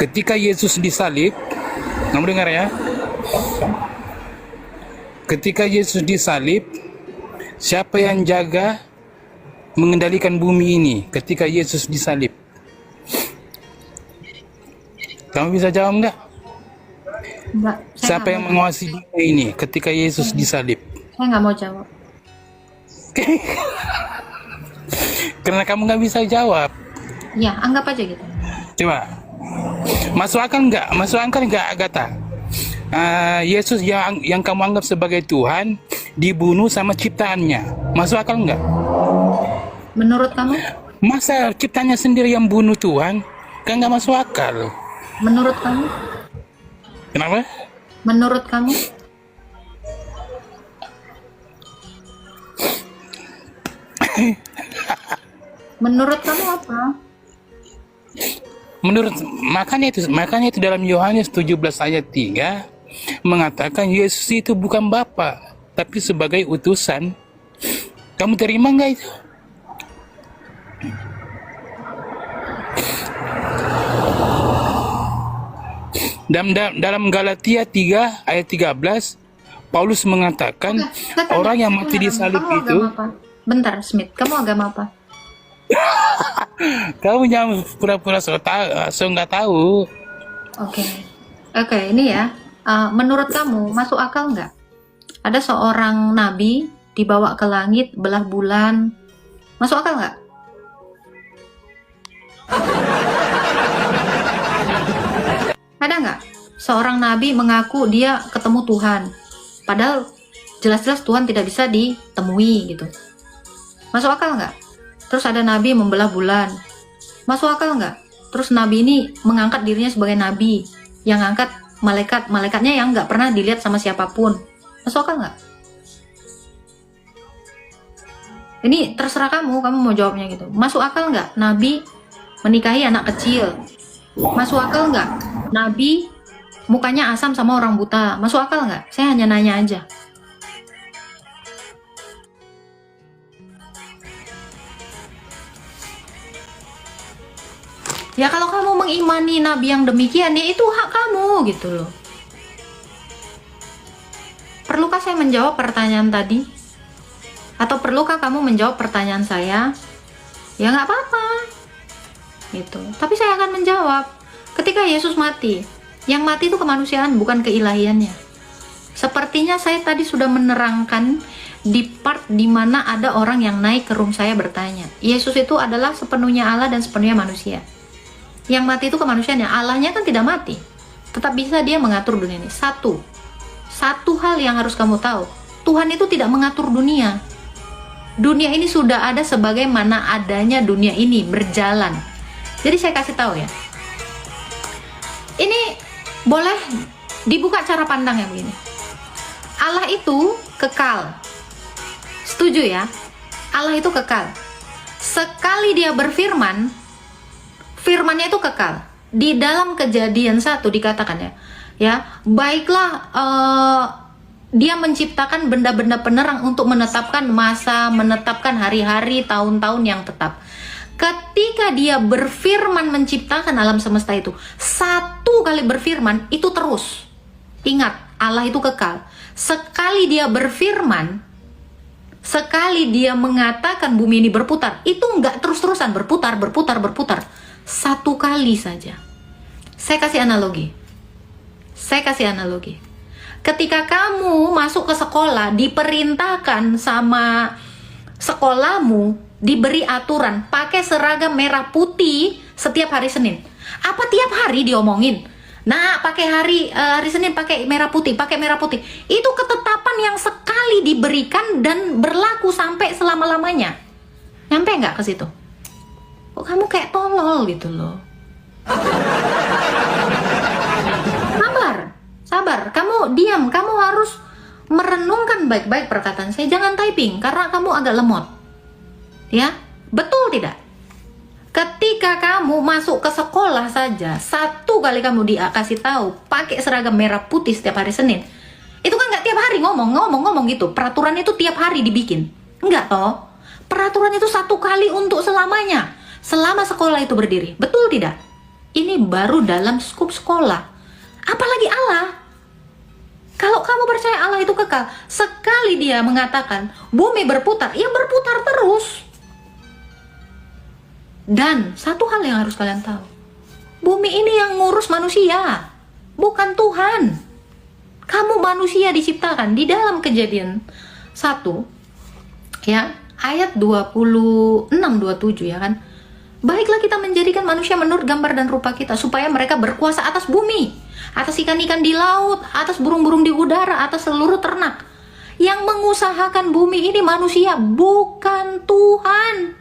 Ketika Yesus disalib, kamu dengar ya? Ketika Yesus disalib, siapa yang jaga mengendalikan bumi ini ketika Yesus disalib? Kamu bisa jawab enggak? Enggak, Siapa yang menguasai dunia ini ketika Yesus disalib? saya nggak mau jawab. Karena kamu nggak bisa jawab. Ya, anggap aja gitu. Coba. Masuk akal nggak? Masuk akal nggak, Agatha? Yesus yang kamu anggap sebagai Tuhan dibunuh sama ciptaannya. Masuk akal nggak? Menurut kamu? Masa ciptaannya sendiri yang bunuh Tuhan? Kan nggak masuk akal. Menurut kamu? Kenapa? Menurut kamu? Menurut kamu apa? Makanya itu dalam Yohanes 17 ayat 3 mengatakan Yesus itu bukan Bapa tapi sebagai utusan. Kamu terima nggak itu? Dalam Galatia 3 ayat 13 Paulus mengatakan orang yang mati di salib kamu itu. agama apa? Bentar, Smith, kamu agama apa? Kamu jangan pura-pura so nggak tahu. Oke, ini ya. Menurut kamu masuk akal nggak? Ada seorang nabi dibawa ke langit, belah bulan. Masuk akal nggak? Ada nggak? Seorang nabi mengaku dia ketemu Tuhan, padahal jelas-jelas Tuhan tidak bisa ditemui gitu. Masuk akal nggak? Terus ada nabi membelah bulan. Masuk akal nggak? Terus nabi ini mengangkat dirinya sebagai nabi, yang angkat malaikatnya yang nggak pernah dilihat sama siapapun. Masuk akal nggak? Ini terserah kamu mau jawabnya gitu. Masuk akal nggak? Nabi menikahi anak kecil. Masuk akal nggak? Nabi mukanya asam sama orang buta. Masuk akal nggak? Saya hanya nanya aja. Ya kalau kamu mengimani nabi yang demikian, ya itu hak kamu gitu loh. Perlukah saya menjawab pertanyaan tadi? Atau perlukah kamu menjawab pertanyaan saya? Ya nggak apa-apa gitu. Tapi saya akan menjawab. Ketika Yesus mati, yang mati itu kemanusiaan, bukan keilahiannya. Sepertinya saya tadi sudah menerangkan di part dimana ada orang yang naik ke room saya bertanya, Yesus itu adalah sepenuhnya Allah dan sepenuhnya manusia. Yang mati itu kemanusiaannya. Allahnya kan tidak mati, tetap bisa dia mengatur dunia ini. Satu hal yang harus kamu tahu, Tuhan itu tidak mengatur dunia. Dunia ini sudah ada sebagaimana adanya dunia ini berjalan. Jadi saya kasih tahu ya, ini boleh dibuka cara pandang yang begini. Allah itu kekal. Setuju ya? Allah itu kekal. Sekali dia berfirman, firmannya itu kekal. Di dalam Kejadian 1 dikatakan ya, baiklah dia menciptakan benda-benda penerang untuk menetapkan masa, menetapkan hari-hari, tahun-tahun yang tetap. Ketika dia berfirman menciptakan alam semesta itu, satu kali berfirman itu terus. Ingat, Allah itu kekal. Sekali dia berfirman, sekali dia mengatakan bumi ini berputar, itu enggak terus-terusan berputar. Satu kali saja. Saya kasih analogi. Ketika kamu masuk ke sekolah, diperintahkan sama sekolahmu, diberi aturan pakai seragam merah putih setiap hari Senin. Apa tiap hari diomongin? Nah, pakai hari Senin pakai merah putih. Itu ketetapan yang sekali diberikan dan berlaku sampai selama-lamanya. Nyampe nggak ke situ? Kok kamu kayak tolol gitu loh. Sabar. Kamu diam. Kamu harus merenungkan baik-baik perkataan saya. Jangan typing karena kamu agak lemot. Ya, betul tidak? Ketika kamu masuk ke sekolah saja, satu kali kamu dikasih tahu pakai seragam merah putih setiap hari Senin, itu kan nggak tiap hari ngomong gitu. Peraturan itu tiap hari dibikin, enggak toh? Peraturan itu satu kali untuk selamanya. selama sekolah itu berdiri. Betul tidak? Ini baru dalam skup sekolah. Apalagi Allah. Kalau kamu percaya Allah itu kekal, sekali dia mengatakan bumi berputar, ya berputar terus. Dan satu hal yang harus kalian tahu, bumi ini yang ngurus manusia, bukan Tuhan. Kamu manusia diciptakan di dalam Kejadian 1 ya, ayat 26-27 ya kan. Baiklah kita menjadikan manusia menurut gambar dan rupa kita, supaya mereka berkuasa atas bumi, atas ikan-ikan di laut, atas burung-burung di udara, atas seluruh ternak. Yang mengusahakan bumi ini manusia, bukan Tuhan.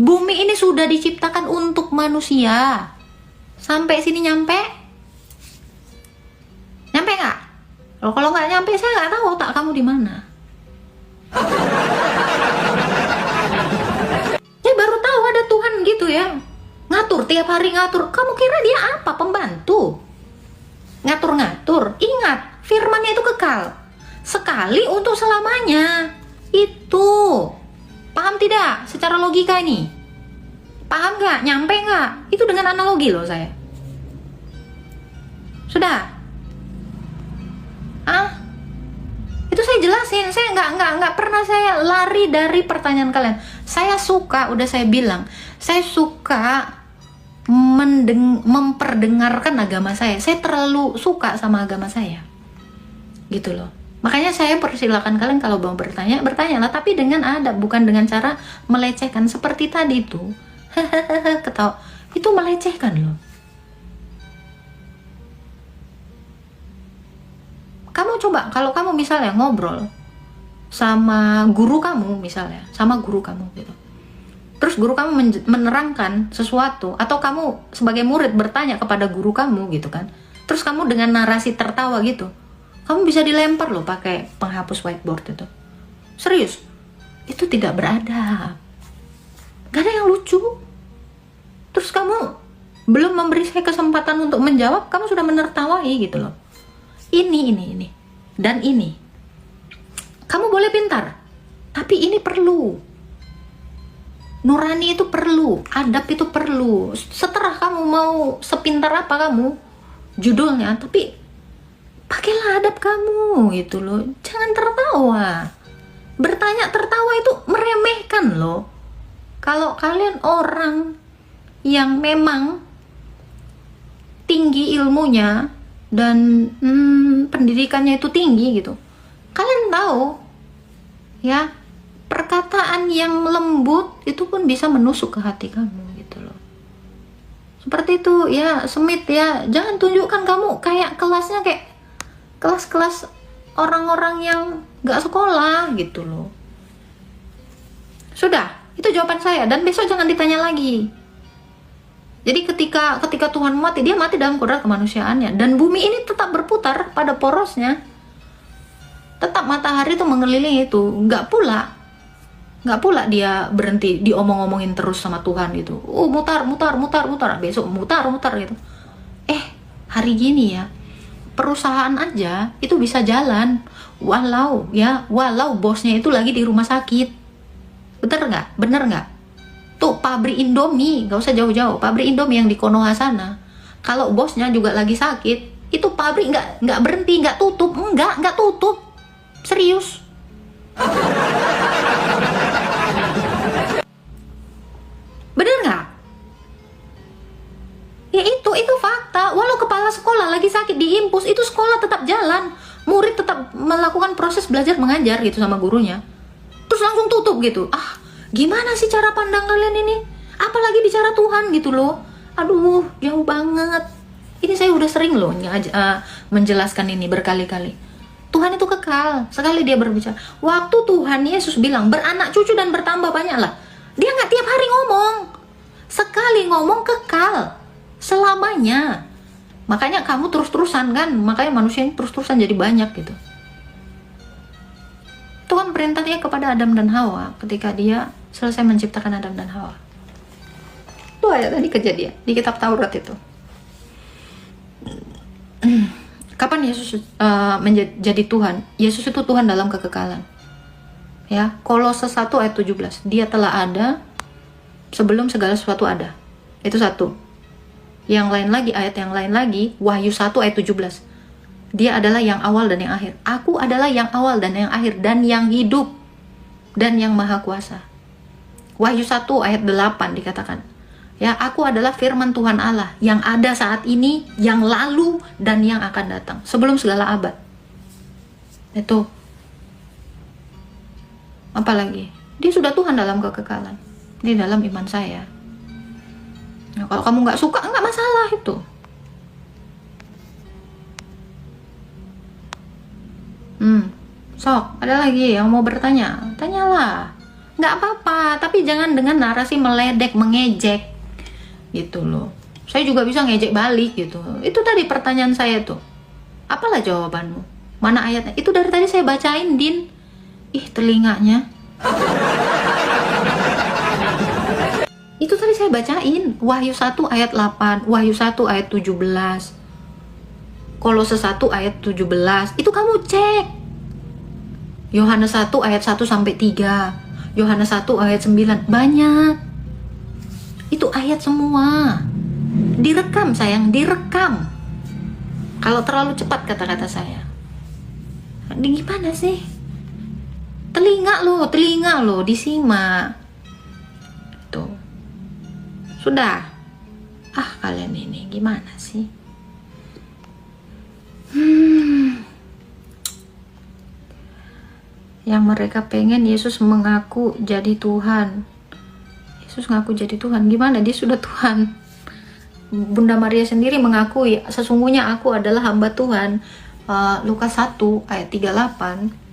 Bumi ini sudah diciptakan untuk manusia. Sampai sini nyampe? Nyampe nggak? Kalau nggak nyampe, saya nggak tahu otak kamu di mana. Baru tahu ada Tuhan gitu ya, ngatur tiap hari ngatur. Kamu kira dia apa? Pembantu ngatur-ngatur. Ingat, firmannya itu kekal, sekali untuk selamanya. Itu paham tidak secara logika ini? Paham nggak? Nyampe nggak? Itu dengan analogi loh saya. Sudah? Itu saya jelasin. Saya nggak pernah saya lari dari pertanyaan kalian. Saya suka, udah saya bilang, saya suka memperdengarkan agama saya. Saya terlalu suka sama agama saya, gitu loh. Makanya saya persilakan kalian kalau mau bertanya, bertanyalah, tapi dengan adab, bukan dengan cara melecehkan seperti tadi itu. Ketawa, itu melecehkan loh. Kamu coba, kalau kamu misalnya ngobrol sama guru kamu misalnya, gitu. Terus guru kamu menerangkan sesuatu, atau kamu sebagai murid bertanya kepada guru kamu gitu kan. Terus kamu dengan narasi tertawa gitu, kamu bisa dilempar loh pakai penghapus whiteboard itu. Serius, itu tidak beradab. Gak ada yang lucu. Terus kamu belum memberi saya kesempatan untuk menjawab, kamu sudah menertawai gitu loh. Ini dan ini. Kamu boleh pintar, tapi ini perlu. Nurani itu perlu, adab itu perlu. Setelah kamu mau sepintar apa kamu judulnya, tapi pakailah adab kamu gitu loh. Jangan tertawa. Bertanya tertawa itu meremehkan loh. Kalau kalian orang yang memang tinggi ilmunya dan pendidikannya itu tinggi gitu, kalian tahu ya, perkataan yang lembut itu pun bisa menusuk ke hati kamu gitu loh. Seperti itu ya, Semit ya, jangan tunjukkan kamu kayak kelasnya kayak kelas-kelas orang-orang yang gak sekolah gitu loh. Sudah, itu jawaban saya, dan besok jangan ditanya lagi. Jadi ketika Tuhan mati, dia mati dalam kodrat kemanusiaannya, dan bumi ini tetap berputar pada porosnya, tetap matahari itu mengelilingi itu. Nggak pula dia berhenti diomong-omongin terus sama Tuhan gitu. Mutar, besok mutar gitu. Hari gini ya, perusahaan aja itu bisa jalan walau bosnya itu lagi di rumah sakit. Bener nggak? Tuh pabrik Indomie, gak usah jauh-jauh, pabrik Indomie yang di Konoha sana, kalau bosnya juga lagi sakit, itu pabrik nggak berhenti, nggak tutup, nggak tutup, serius. Bener nggak? Ya itu fakta. Walau kepala sekolah lagi sakit diimpus, itu sekolah tetap jalan, murid tetap melakukan proses belajar mengajar gitu sama gurunya. Terus langsung tutup gitu. Gimana sih cara pandang kalian ini? Apalagi bicara Tuhan gitu loh. Aduh, jauh banget. Ini saya udah sering loh menjelaskan ini berkali-kali. Tuhan itu kekal. Sekali dia berbicara, waktu Tuhan Yesus bilang beranak cucu dan bertambah banyaklah, dia nggak tiap hari ngomong. Sekali ngomong kekal selamanya. Makanya kamu terus-terusan kan, makanya manusia ini terus-terusan jadi banyak gitu. Tuhan perintahnya kepada Adam dan Hawa ketika dia selesai menciptakan Adam dan Hawa. Itu ayat tadi Kejadian di kitab Taurat itu. Kapan Yesus menjadi Tuhan? Yesus itu Tuhan dalam kekekalan. Ya, Kolose 1 ayat 17. Dia telah ada Sebelum segala sesuatu ada. Itu satu. Yang lain lagi, ayat yang lain lagi, Wahyu 1 ayat 17. Dia adalah yang awal dan yang akhir. Aku adalah yang awal dan yang akhir, dan yang hidup, dan yang maha kuasa. Wahyu 1 ayat 8 dikatakan, ya, aku adalah firman Tuhan Allah yang ada saat ini, yang lalu, dan yang akan datang. Sebelum segala abad. Itu. Apalagi? Dia sudah Tuhan dalam kekekalan. Di dalam iman saya. Nah, kalau kamu nggak suka, nggak masalah itu. Sok, ada lagi yang mau bertanya? Tanyalah. Nggak apa-apa, tapi jangan dengan narasi meledek, mengejek. Gitu loh. Saya juga bisa ngejek balik gitu. Itu tadi pertanyaan saya tuh. Apalah jawabanmu? Mana ayatnya? Itu dari tadi saya bacain, Din. Ih, telinganya. Itu tadi saya bacain. Wahyu 1 ayat 8, Wahyu 1 ayat 17, Kolose 1 ayat 17. Itu kamu cek. Yohanes 1 ayat 1 sampai 3, Yohanes 1 ayat 9. Banyak. Itu ayat semua. Direkam sayang, direkam. Kalau terlalu cepat kata-kata saya. Gimana sih? Telinga lo, disimak. Tuh. Sudah. Ah, kalian ini gimana sih? Yang mereka pengen Yesus mengaku jadi Tuhan. Yesus ngaku jadi Tuhan. Gimana? Dia sudah Tuhan. Bunda Maria sendiri mengakui, sesungguhnya aku adalah hamba Tuhan. Lukas 1 ayat 38.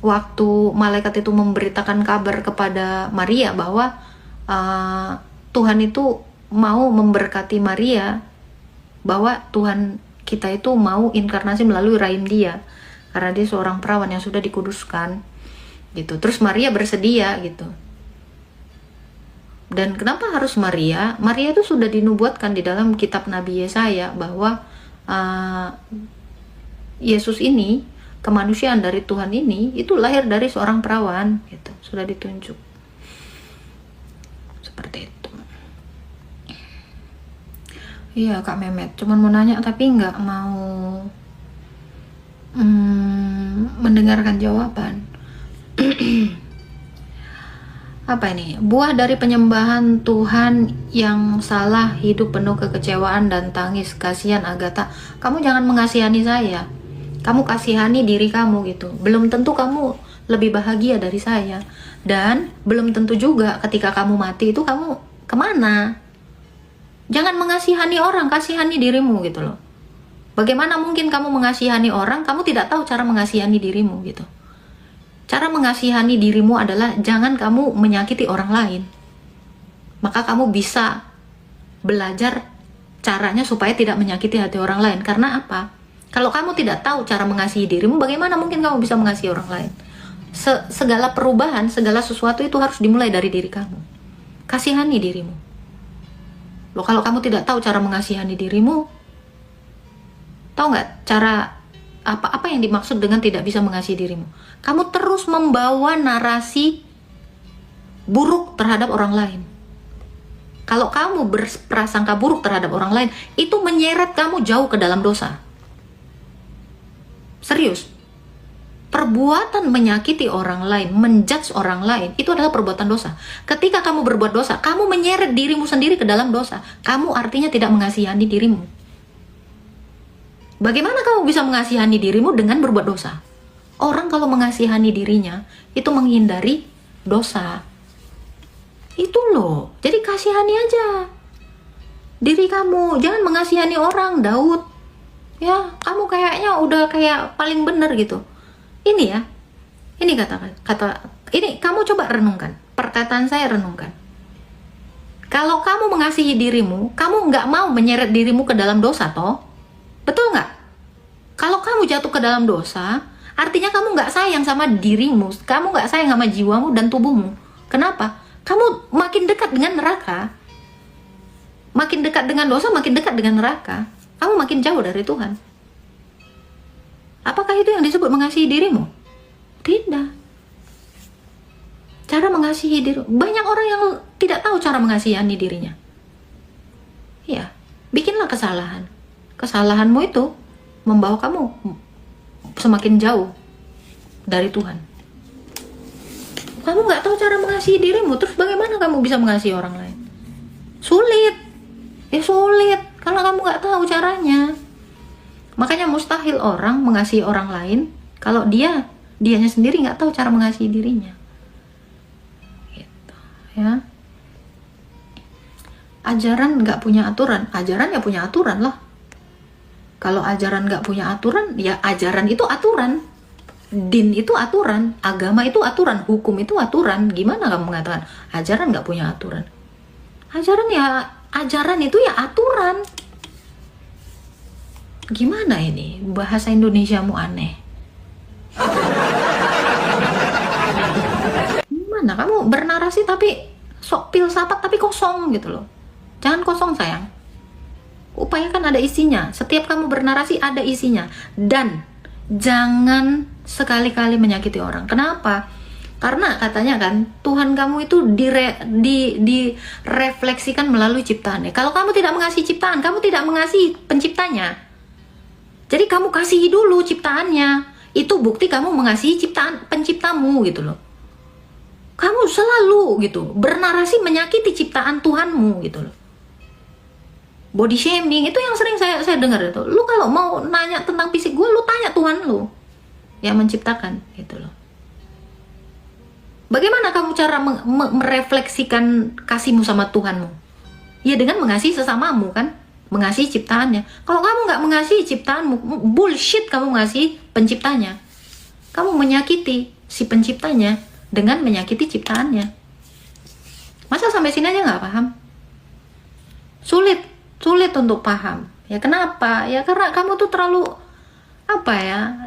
Waktu malaikat itu memberitakan kabar kepada Maria bahwa Tuhan itu mau memberkati Maria, bahwa Tuhan kita itu mau inkarnasi melalui rahim dia, karena dia seorang perawan yang sudah dikuduskan gitu. Terus Maria bersedia gitu. Dan kenapa harus Maria? Maria itu sudah dinubuatkan di dalam kitab Nabi Yesaya bahwa Yesus ini, kemanusiaan dari Tuhan ini, itu lahir dari seorang perawan gitu. Sudah ditunjuk. Seperti itu. Iya Kak Memet, cuman mau nanya tapi nggak mau mendengarkan jawaban. Apa ini? Buah dari penyembahan Tuhan yang salah, hidup penuh kekecewaan dan tangis. Kasihan Agatha, kamu jangan mengasihani saya. Kamu kasihani diri kamu gitu. Belum tentu kamu lebih bahagia dari saya. Dan belum tentu juga ketika kamu mati itu kamu kemana. Jangan mengasihani orang, kasihani dirimu gitu loh. Bagaimana mungkin kamu mengasihani orang, kamu tidak tahu cara mengasihani dirimu gitu. Cara mengasihani dirimu adalah jangan kamu menyakiti orang lain. Maka kamu bisa belajar caranya supaya tidak menyakiti hati orang lain. Karena apa? Kalau kamu tidak tahu cara mengasihi dirimu, bagaimana mungkin kamu bisa mengasihi orang lain? Segala perubahan, segala sesuatu itu harus dimulai dari diri kamu. Kasihani dirimu. Loh, kalau kamu tidak tahu cara mengasihani dirimu, tahu nggak cara apa yang dimaksud dengan tidak bisa mengasihi dirimu? Kamu terus membawa narasi buruk terhadap orang lain. Kalau kamu berprasangka buruk terhadap orang lain, itu menyeret kamu jauh ke dalam dosa. Serius. Perbuatan menyakiti orang lain, menjudge orang lain, itu adalah perbuatan dosa. Ketika kamu berbuat dosa, kamu menyeret dirimu sendiri ke dalam dosa. Kamu artinya tidak mengasihani dirimu. Bagaimana kamu bisa mengasihani dirimu dengan berbuat dosa? Orang kalau mengasihani dirinya, itu menghindari dosa. Itu loh. Jadi kasihani aja diri kamu. Jangan mengasihani orang, Daud. Ya, kamu kayaknya udah kayak paling bener gitu. Ini ya, ini kata ini kamu coba renungkan, perkataan saya renungkan. Kalau kamu mengasihi dirimu, kamu nggak mau menyeret dirimu ke dalam dosa, toh? Betul nggak? Kalau kamu jatuh ke dalam dosa, artinya kamu nggak sayang sama dirimu, kamu nggak sayang sama jiwamu dan tubuhmu. Kenapa? Kamu makin dekat dengan neraka. Makin dekat dengan dosa, makin dekat dengan neraka. Kamu makin jauh dari Tuhan. Apakah itu yang disebut mengasihi dirimu? Tidak. Cara mengasihi diri. Banyak orang yang tidak tahu cara mengasihani dirinya. Ya, bikinlah kesalahan. Kesalahanmu itu membawa kamu semakin jauh dari Tuhan. Kamu nggak tahu cara mengasihi dirimu, terus bagaimana kamu bisa mengasihi orang lain? Sulit. Ya sulit, karena kamu nggak tahu caranya. Makanya mustahil orang mengasihi orang lain kalau dianya sendiri nggak tahu cara mengasihi dirinya. Gitu, ya. Ajaran nggak punya aturan, ajaran ya punya aturan lah. Kalau ajaran nggak punya aturan, ya ajaran itu aturan. Din itu aturan, agama itu aturan, hukum itu aturan. Gimana kamu mengatakan ajaran nggak punya aturan? Ajaran itu ya aturan. Gimana ini? Bahasa Indonesiamu aneh. Gimana kamu bernarasi tapi sok filsafat tapi kosong gitu loh. Jangan kosong sayang. Upayakan ada isinya. Setiap kamu bernarasi ada isinya. Dan jangan sekali-kali menyakiti orang. Kenapa? Karena katanya kan Tuhan kamu itu direfleksikan melalui ciptaannya. Kalau kamu tidak mengasihi ciptaan, kamu tidak mengasihi penciptanya. Jadi kamu kasihi dulu ciptaannya. Itu bukti kamu mengasihi ciptaan penciptamu gitu loh. Kamu selalu gitu bernarasi menyakiti ciptaan Tuhanmu gitu loh. Body shaming itu yang sering saya dengar itu. Lu kalau mau nanya tentang fisik gue, lu tanya Tuhan lu yang menciptakan gitu loh. Bagaimana kamu cara merefleksikan kasihmu sama Tuhanmu? Ya dengan mengasihi sesamamu kan, mengasihi ciptaannya. Kalau kamu nggak mengasihi ciptaanmu, bullshit kamu mengasihi penciptanya. Kamu menyakiti si penciptanya dengan menyakiti ciptaannya. Masa sampai sini aja nggak paham? Sulit untuk paham. Ya kenapa? Ya karena kamu tuh terlalu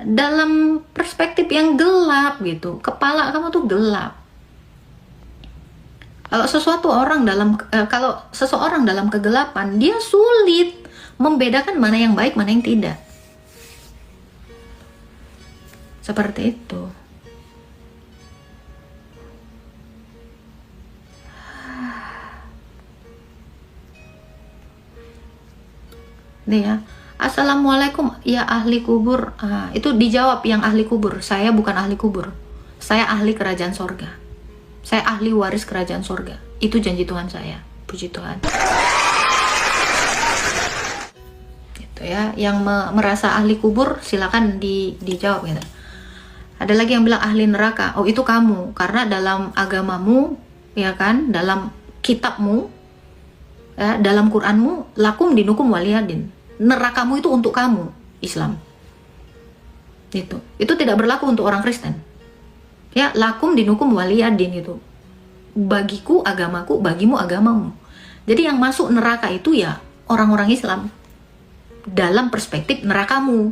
dalam perspektif yang gelap gitu. Kepala kamu tuh gelap. Kalau seseorang dalam kegelapan, dia sulit membedakan mana yang baik, mana yang tidak. Seperti itu. Nih ya, assalamualaikum ya ahli kubur. Itu dijawab yang ahli kubur. Saya bukan ahli kubur. Saya ahli kerajaan sorga. Saya ahli waris kerajaan sorga. Itu janji Tuhan saya. Puji Tuhan. Itu ya, yang merasa ahli kubur silakan dijawab gitu. Ada lagi yang bilang ahli neraka. Oh itu kamu, karena dalam agamamu ya kan, dalam kitabmu ya, dalam Quranmu lakum dinukum waliyadin. Nerakamu itu untuk kamu, Islam. Itu tidak berlaku untuk orang Kristen. Ya, lakum dinukum waliyadin itu. Bagiku agamaku, bagimu agamamu. Jadi yang masuk neraka itu ya orang-orang Islam. Dalam perspektif nerakamu.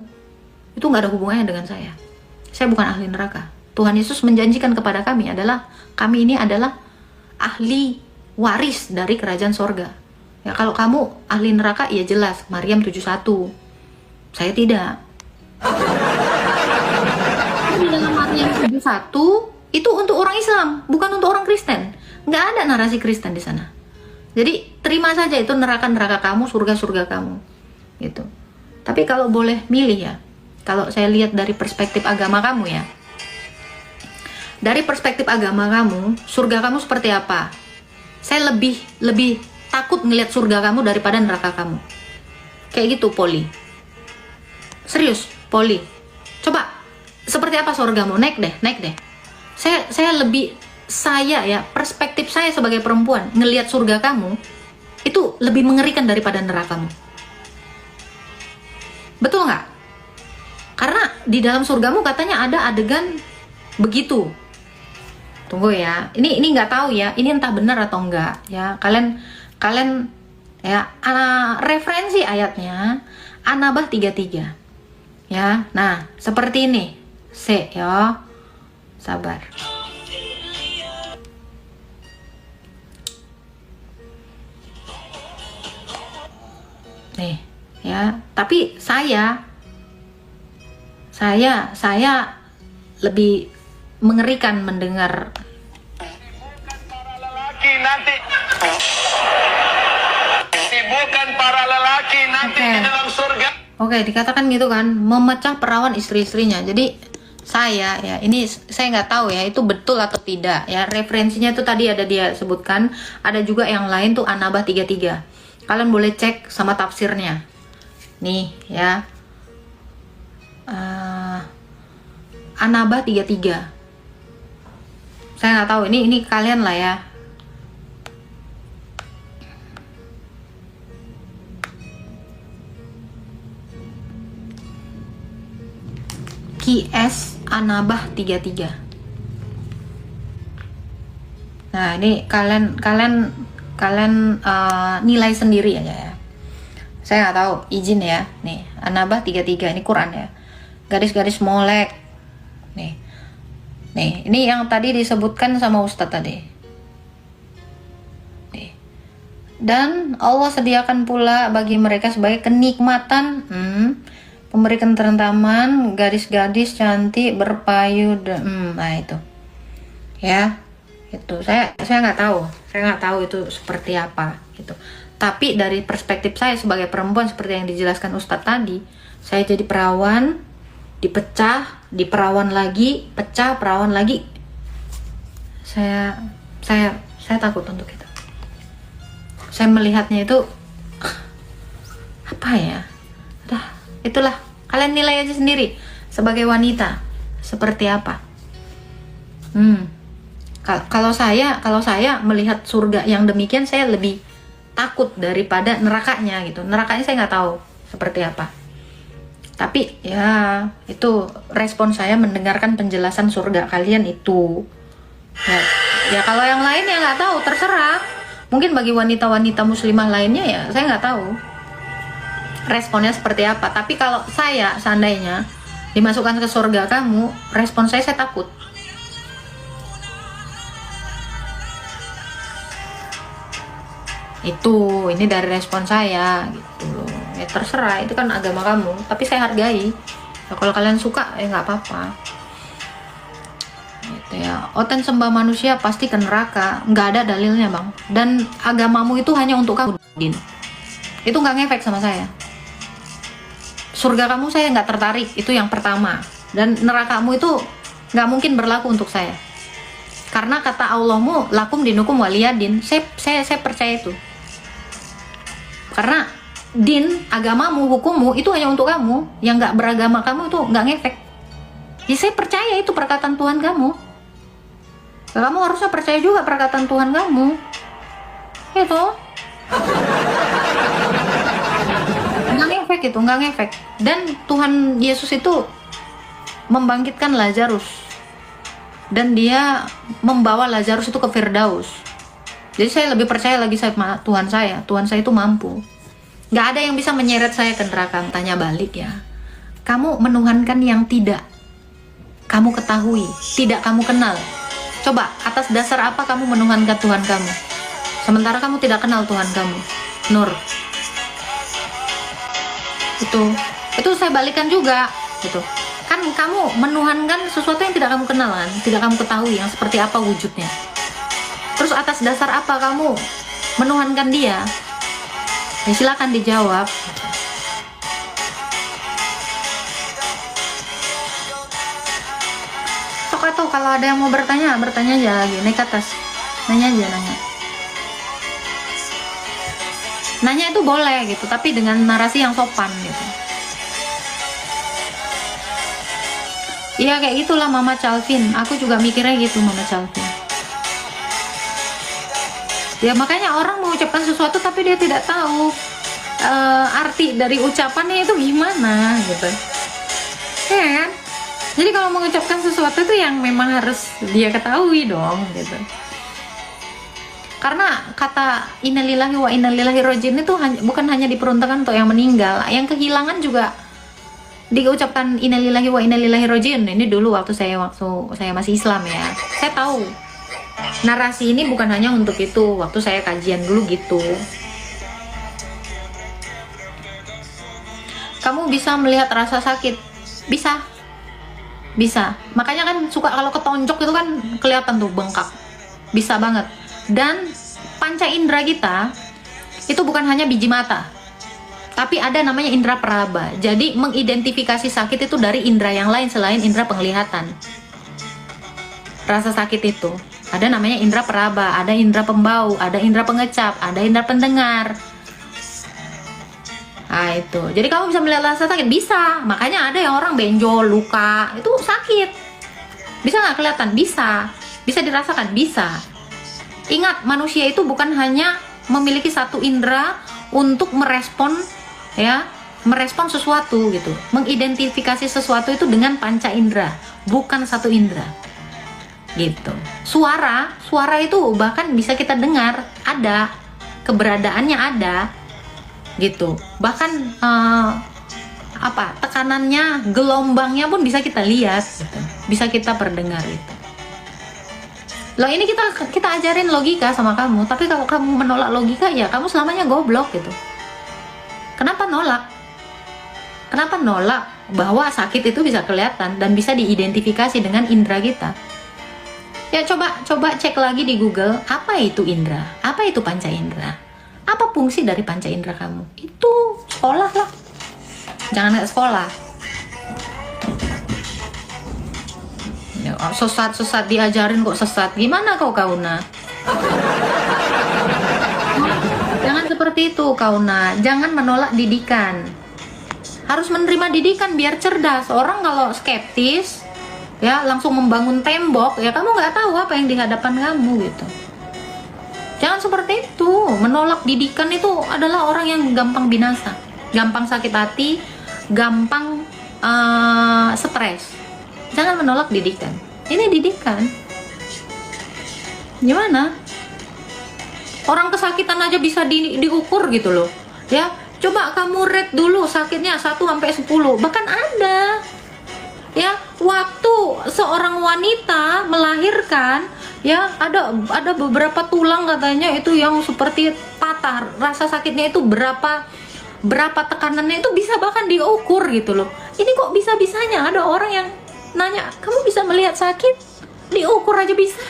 Itu nggak ada hubungannya dengan saya. Saya bukan ahli neraka. Tuhan Yesus menjanjikan kepada kami ini adalah ahli waris dari kerajaan sorga. Ya kalau kamu ahli neraka ya jelas Maryam 71. Saya tidak. Di dalam Maryam 71 itu untuk orang Islam, bukan untuk orang Kristen. Nggak ada narasi Kristen di sana. Jadi terima saja itu neraka-neraka kamu, surga-surga kamu. Gitu. Tapi kalau boleh milih ya, kalau saya lihat dari perspektif agama kamu ya. Dari perspektif agama kamu, surga kamu seperti apa? Saya lebih takut ngelihat surga kamu daripada neraka kamu. Kayak gitu, Poli. Serius, Poli. Coba, seperti apa surgamu? Naik deh. Saya perspektif saya sebagai perempuan, ngelihat surga kamu, itu lebih mengerikan daripada nerakamu. Betul nggak? Karena di dalam surgamu katanya ada adegan begitu. Tunggu ya, ini nggak tahu ya, ini entah benar atau enggak ya. Kalian ya referensi ayatnya An-Nabah 33 ya. Nah seperti ini ya, sabar. Nih ya, tapi saya lebih mengerikan mendengar menemukan para lelaki nanti Oke. di dalam surga. Oke, dikatakan gitu kan, memecah perawan istri-istrinya. Jadi saya ya, ini saya nggak tahu ya itu betul atau tidak ya. Referensinya itu tadi ada dia sebutkan, ada juga yang lain tuh An-Nabah 33. Kalian boleh cek sama tafsirnya. Nih ya. An-Nabah 33. Saya nggak tahu, ini kalian lah ya. QS An-Nabah 33. Nah, ini kalian nilai sendiri aja ya. Saya nggak tahu, izin ya. Nih, An-Nabah 33 ini Quran ya. Garis-garis molek. Nih. Nih, ini yang tadi disebutkan sama Ustadz tadi. Nih. Dan Allah sediakan pula bagi mereka sebagai kenikmatan pemberikan terentaman, gadis-gadis cantik berpayu, nah itu, ya, itu saya nggak tahu itu seperti apa, gitu. Tapi dari perspektif saya sebagai perempuan seperti yang dijelaskan Ustadz tadi, saya jadi perawan, dipecah, diperawan lagi, pecah, perawan lagi, saya takut untuk itu. Saya melihatnya itu apa ya? Itulah, kalian nilai aja sendiri sebagai wanita seperti apa. Kalau saya melihat surga yang demikian, saya lebih takut daripada nerakanya gitu. Nerakanya saya nggak tahu seperti apa. Tapi ya itu respon saya mendengarkan penjelasan surga kalian itu. Ya kalau yang lain ya nggak tahu, terserah. Mungkin bagi wanita-wanita muslimah lainnya ya saya nggak tahu responnya seperti apa. Tapi kalau saya seandainya dimasukkan ke surga kamu, respon saya takut. Ini dari respon saya gitu loh. Ya terserah, itu kan agama kamu, tapi saya hargai. Ya, kalau kalian suka ya nggak apa-apa. Gitu ya. Oten sembah manusia pasti ke neraka, nggak ada dalilnya bang. Dan agamamu itu hanya untuk kamu, Din. Itu nggak ngefek sama saya. Surga kamu saya nggak tertarik, itu yang pertama. Dan nerakamu itu nggak mungkin berlaku untuk saya, karena kata Allahmu lakum dinukum waliyadin. Saya percaya itu, karena din, agamamu, hukummu itu hanya untuk kamu. Yang nggak beragama kamu itu nggak ngefek. Ya saya percaya itu perkataan Tuhan kamu. Kamu harusnya percaya juga perkataan Tuhan kamu. Itu nggak ngefek. Dan Tuhan Yesus itu membangkitkan Lazarus, dan dia membawa Lazarus itu ke Firdaus. Jadi saya lebih percaya lagi sama Tuhan saya itu mampu. Nggak ada yang bisa menyeret saya ke neraka. Tanya balik ya, kamu menuhankan yang tidak kamu ketahui, tidak kamu kenal. Coba, atas dasar apa kamu menuhankan Tuhan kamu, sementara kamu tidak kenal Tuhan kamu? Nur, itu saya balikan juga gitu kan. Kamu menuhankan sesuatu yang tidak kamu kenal kan, tidak kamu ketahui yang seperti apa wujudnya. Terus atas dasar apa kamu menuhankan dia? Ya silakan dijawab. Sok atau kalau ada yang mau bertanya aja lagi, naik ke atas, nanya itu boleh gitu, tapi dengan narasi yang sopan gitu. Iya kayak gitulah Mama Calvin, aku juga mikirnya gitu Mama Calvin. Ya makanya orang mengucapkan sesuatu tapi dia tidak tahu arti dari ucapannya itu gimana gitu, ya kan? Jadi kalau mengucapkan sesuatu itu yang memang harus dia ketahui dong gitu. Karena kata innalillahi wa innalillahi rajiun itu bukan hanya diperuntukkan untuk yang meninggal, yang kehilangan juga diucapkan innalillahi wa innalillahi rajiun. Ini dulu waktu saya masih Islam ya, saya tahu narasi ini bukan hanya untuk itu. Waktu saya kajian dulu gitu. Kamu bisa melihat rasa sakit? Bisa. Makanya kan suka kalau ketonjok itu kan kelihatan tuh bengkak. Bisa banget. Dan panca indera kita itu bukan hanya biji mata, tapi ada namanya indera peraba. Jadi mengidentifikasi sakit itu dari indera yang lain selain indera penglihatan. Rasa sakit itu ada namanya indera peraba, ada indera pembau, ada indera pengecap, ada indera pendengar. Nah itu, jadi kamu bisa melihat rasa sakit? Bisa. Makanya ada yang orang benjol, luka, itu sakit. Bisa nggak kelihatan? Bisa. Bisa dirasakan? Bisa. Ingat, manusia itu bukan hanya memiliki satu indera untuk merespon, ya, merespon sesuatu gitu. Mengidentifikasi sesuatu itu dengan panca indera, bukan satu indera. Gitu. Suara itu bahkan bisa kita dengar, ada, keberadaannya ada. Gitu. Bahkan tekanannya, gelombangnya pun bisa kita lihat gitu. Bisa kita perdengar itu. Loh, ini kita ajarin logika sama kamu, tapi kalau kamu menolak logika, ya kamu selamanya goblok gitu. Kenapa nolak? Kenapa nolak bahwa sakit itu bisa kelihatan dan bisa diidentifikasi dengan indera kita? Ya coba cek lagi di Google, apa itu indera? Apa itu panca indera? Apa fungsi dari panca indera kamu? Itu sekolah lah. Jangan nggak sekolah. Ya, sesat diajarin kok sesat. Gimana kau Kauna? Jangan seperti itu Kauna. Jangan menolak didikan. Harus menerima didikan biar cerdas. Orang kalau skeptis, ya langsung membangun tembok, ya kamu nggak tahu apa yang di hadapan kamu gitu. Jangan seperti itu. Menolak didikan itu adalah orang yang gampang binasa, gampang sakit hati, gampang stres. Jangan menolak didikan. Ini didikan. Gimana? Orang kesakitan aja bisa diukur gitu loh. Ya, coba kamu rate dulu sakitnya 1 sampai 10. Bahkan ada. Ya, waktu seorang wanita melahirkan, ya ada beberapa tulang katanya itu yang seperti patah, rasa sakitnya itu berapa tekanannya itu bisa bahkan diukur gitu loh. Ini kok bisa-bisanya ada orang yang nanya, kamu bisa melihat sakit? Diukur aja bisa.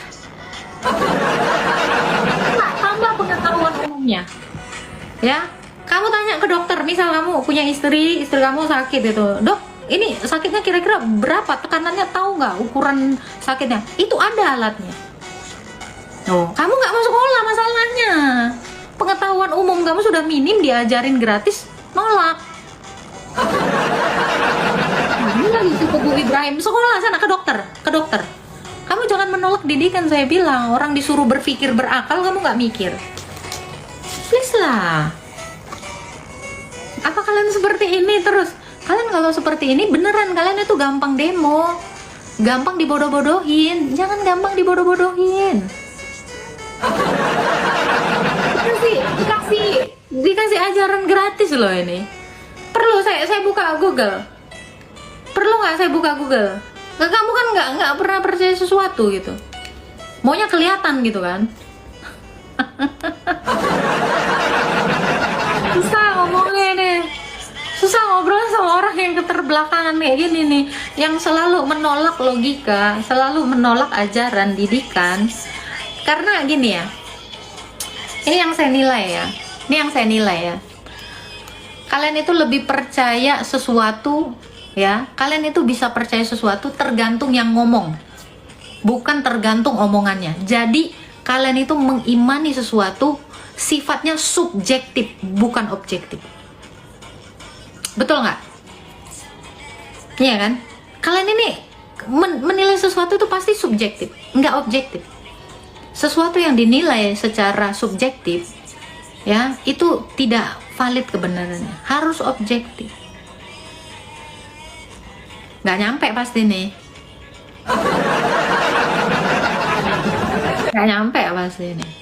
Nah, tambah pengetahuan umumnya. Ya, kamu tanya ke dokter, misal kamu punya istri kamu sakit itu, dok, ini sakitnya kira-kira berapa tekanannya, tahu nggak ukuran sakitnya? Itu ada alatnya. Oh, kamu nggak masuk sekolah masalahnya. Pengetahuan umum kamu sudah minim, diajarin gratis, nolak. Nah, ini lagi si Bu Ibrahim, sekolah sana ke dokter. Kamu jangan menolak didikan, saya bilang. Orang disuruh berpikir berakal, kamu nggak mikir. Please lah. Apa kalian seperti ini terus? Kalian kalau seperti ini beneran kalian itu gampang demo, gampang dibodoh-bodohin. Jangan gampang dibodoh-bodohin. Dikasih ajaran gratis loh ini. Perlu saya buka Google? Perlu nggak saya buka Google? Kamu kan nggak pernah percaya sesuatu gitu. Maunya kelihatan gitu kan? Susah ngomongnya nih. Susah ngobrol sama orang yang keterbelakangan kayak gini nih, yang selalu menolak logika, selalu menolak ajaran didikan. Karena gini ya, ini yang saya nilai ya, kalian itu lebih percaya sesuatu, ya, kalian itu bisa percaya sesuatu tergantung yang ngomong, bukan tergantung omongannya. Jadi kalian itu mengimani sesuatu sifatnya subjektif, bukan objektif. Betul nggak? Iya kan? Kalian ini menilai sesuatu itu pasti subjektif, nggak objektif. Sesuatu yang dinilai secara subjektif, ya, itu tidak valid kebenarannya. Harus objektif. Nggak nyampe pasti nih. Nggak nyampe pasti nih.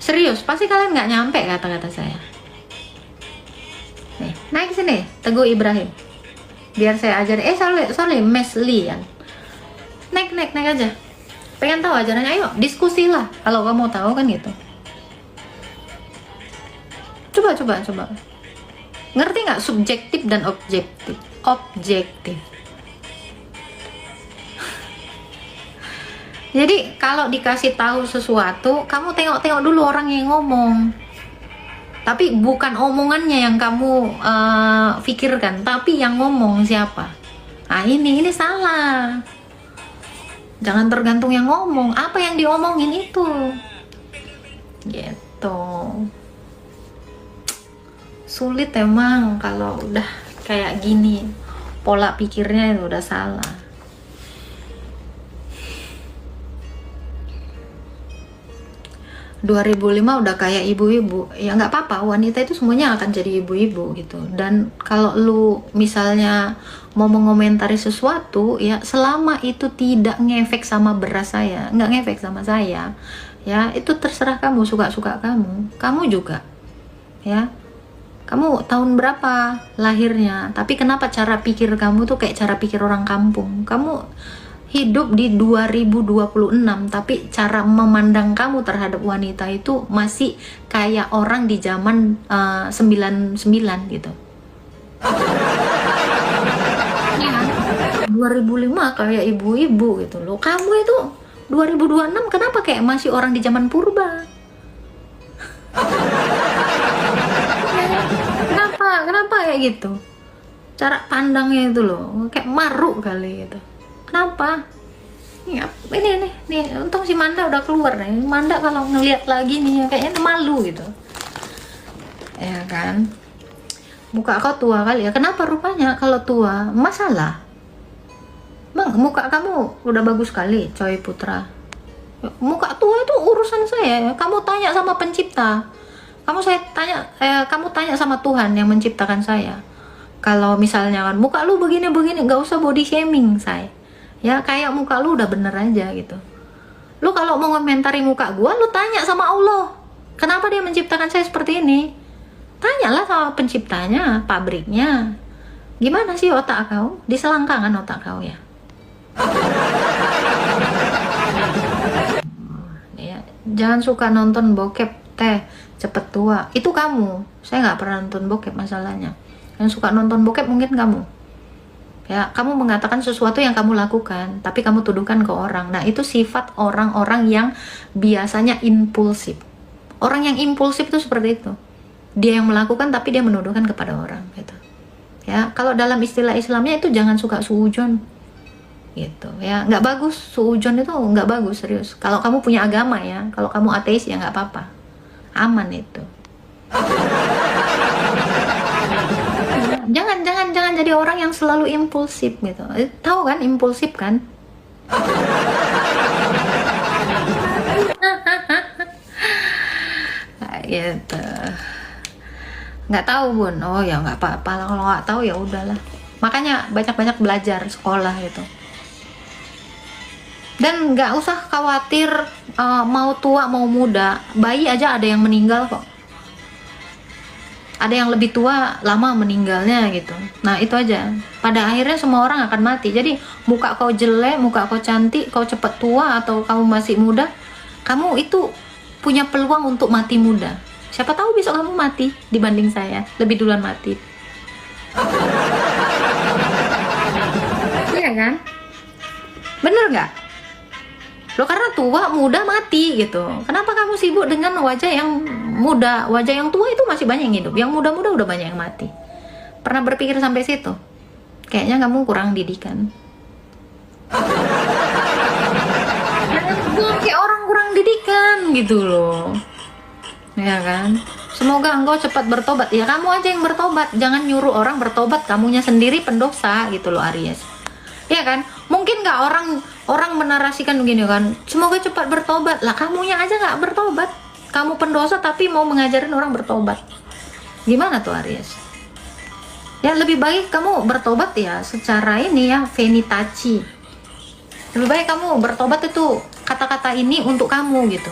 Serius, pasti kalian nggak nyampe kata-kata saya. Nih, naik sini, Teguh Ibrahim. Biar saya ajarin. Sorry, Mesli ya. Naik aja. Pengen tahu ajarannya? Ayo, diskusi lah. Kalau kamu tahu kan gitu. Coba. Ngerti nggak subjektif dan objektif? Objektif. Jadi kalau dikasih tahu sesuatu, kamu tengok dulu orang yang ngomong. Tapi bukan omongannya yang kamu pikirkan, tapi yang ngomong siapa. Nah ini salah. Jangan tergantung yang ngomong, apa yang diomongin itu. Gitu. Sulit emang kalau udah kayak gini, pola pikirnya itu udah salah. ...2005 udah kayak ibu-ibu, ya nggak apa-apa, wanita itu semuanya akan jadi ibu-ibu gitu. Dan kalau lu misalnya mau mengomentari sesuatu, ya selama itu tidak ngefek sama beras saya, nggak ngefek sama saya, ya itu terserah kamu, suka-suka kamu juga, ya. Kamu tahun berapa lahirnya, tapi kenapa cara pikir kamu tuh kayak cara pikir orang kampung. Kamu hidup di 2026, tapi cara memandang kamu terhadap wanita itu masih kayak orang di zaman 99 gitu. Ya, 2005 kayak ibu-ibu gitu loh. Kamu itu 2026 kenapa kayak masih orang di zaman purba? Kenapa kayak gitu? Cara pandangnya itu loh, kayak maruk kali gitu. Kenapa? Ya, ini untung si Manda udah keluar nih. Manda kalau ngeliat lagi nih kayaknya malu gitu. Ya kan? Muka kau tua kali ya. Kenapa rupanya kalau tua masalah? Bang, muka kamu udah bagus sekali, Coy Putra. Muka tua itu urusan saya. Kamu tanya sama pencipta. Kamu tanya sama Tuhan yang menciptakan saya. Kalau misalnya kan muka lu begini, nggak usah body shaming, say. Ya kayak muka lu udah bener aja gitu. Lu kalau mau komentari muka gua, lu tanya sama Allah. Kenapa dia menciptakan saya seperti ini? Tanyalah sama penciptanya, pabriknya. Gimana sih otak kau? Di selangkangan otak kau ya. Ya, jangan suka nonton bokep teh, cepet tua. Itu kamu. Saya nggak pernah nonton bokep masalahnya. Yang suka nonton bokep mungkin kamu. Ya, kamu mengatakan sesuatu yang kamu lakukan, tapi kamu tuduhkan ke orang. Nah, itu sifat orang-orang yang biasanya impulsif. Orang yang impulsif itu seperti itu. Dia yang melakukan, tapi dia menuduhkan kepada orang. Gitu. Ya, kalau dalam istilah Islamnya itu jangan suka suujon. Gitu. Ya, nggak bagus. Suujon itu nggak bagus, serius. Kalau kamu punya agama ya, kalau kamu ateis ya nggak apa-apa. Aman itu. Jangan jadi orang yang selalu impulsif gitu. Tahu kan impulsif kan? Gitu. Nggak tahu Bun. Oh ya nggak apa-apa lah, kalau nggak tahu ya udahlah. Makanya banyak-banyak belajar sekolah gitu. Dan nggak usah khawatir mau tua mau muda, bayi aja ada yang meninggal kok. Ada yang lebih tua lama meninggalnya gitu. Nah itu aja. Pada akhirnya semua orang akan mati. Jadi muka kau jelek, muka kau cantik, kau cepet tua atau kamu masih muda, kamu itu punya peluang untuk mati muda. Siapa tahu besok kamu mati dibanding saya, lebih duluan mati. Iya kan? Bener nggak? Loh karena tua, muda, mati gitu. Kenapa kamu sibuk dengan wajah yang muda? Wajah yang tua itu masih banyak yang hidup. Yang muda-muda udah banyak yang mati. Pernah berpikir sampai situ? Kayaknya kamu kurang didikan. Kayak orang kurang didikan gitu loh. Ya kan? Semoga engkau cepat bertobat. Ya kamu aja yang bertobat. Jangan nyuruh orang bertobat. Kamunya sendiri pendosa gitu loh Aries. Ya kan? Mungkin nggak orang menarasikan begini kan, semoga cepat bertobat. Lah kamunya aja nggak bertobat. Kamu pendosa tapi mau mengajarin orang bertobat. Gimana tuh Aries? Ya lebih baik kamu bertobat ya secara ini ya, venitaci. Lebih baik kamu bertobat itu kata-kata ini untuk kamu gitu.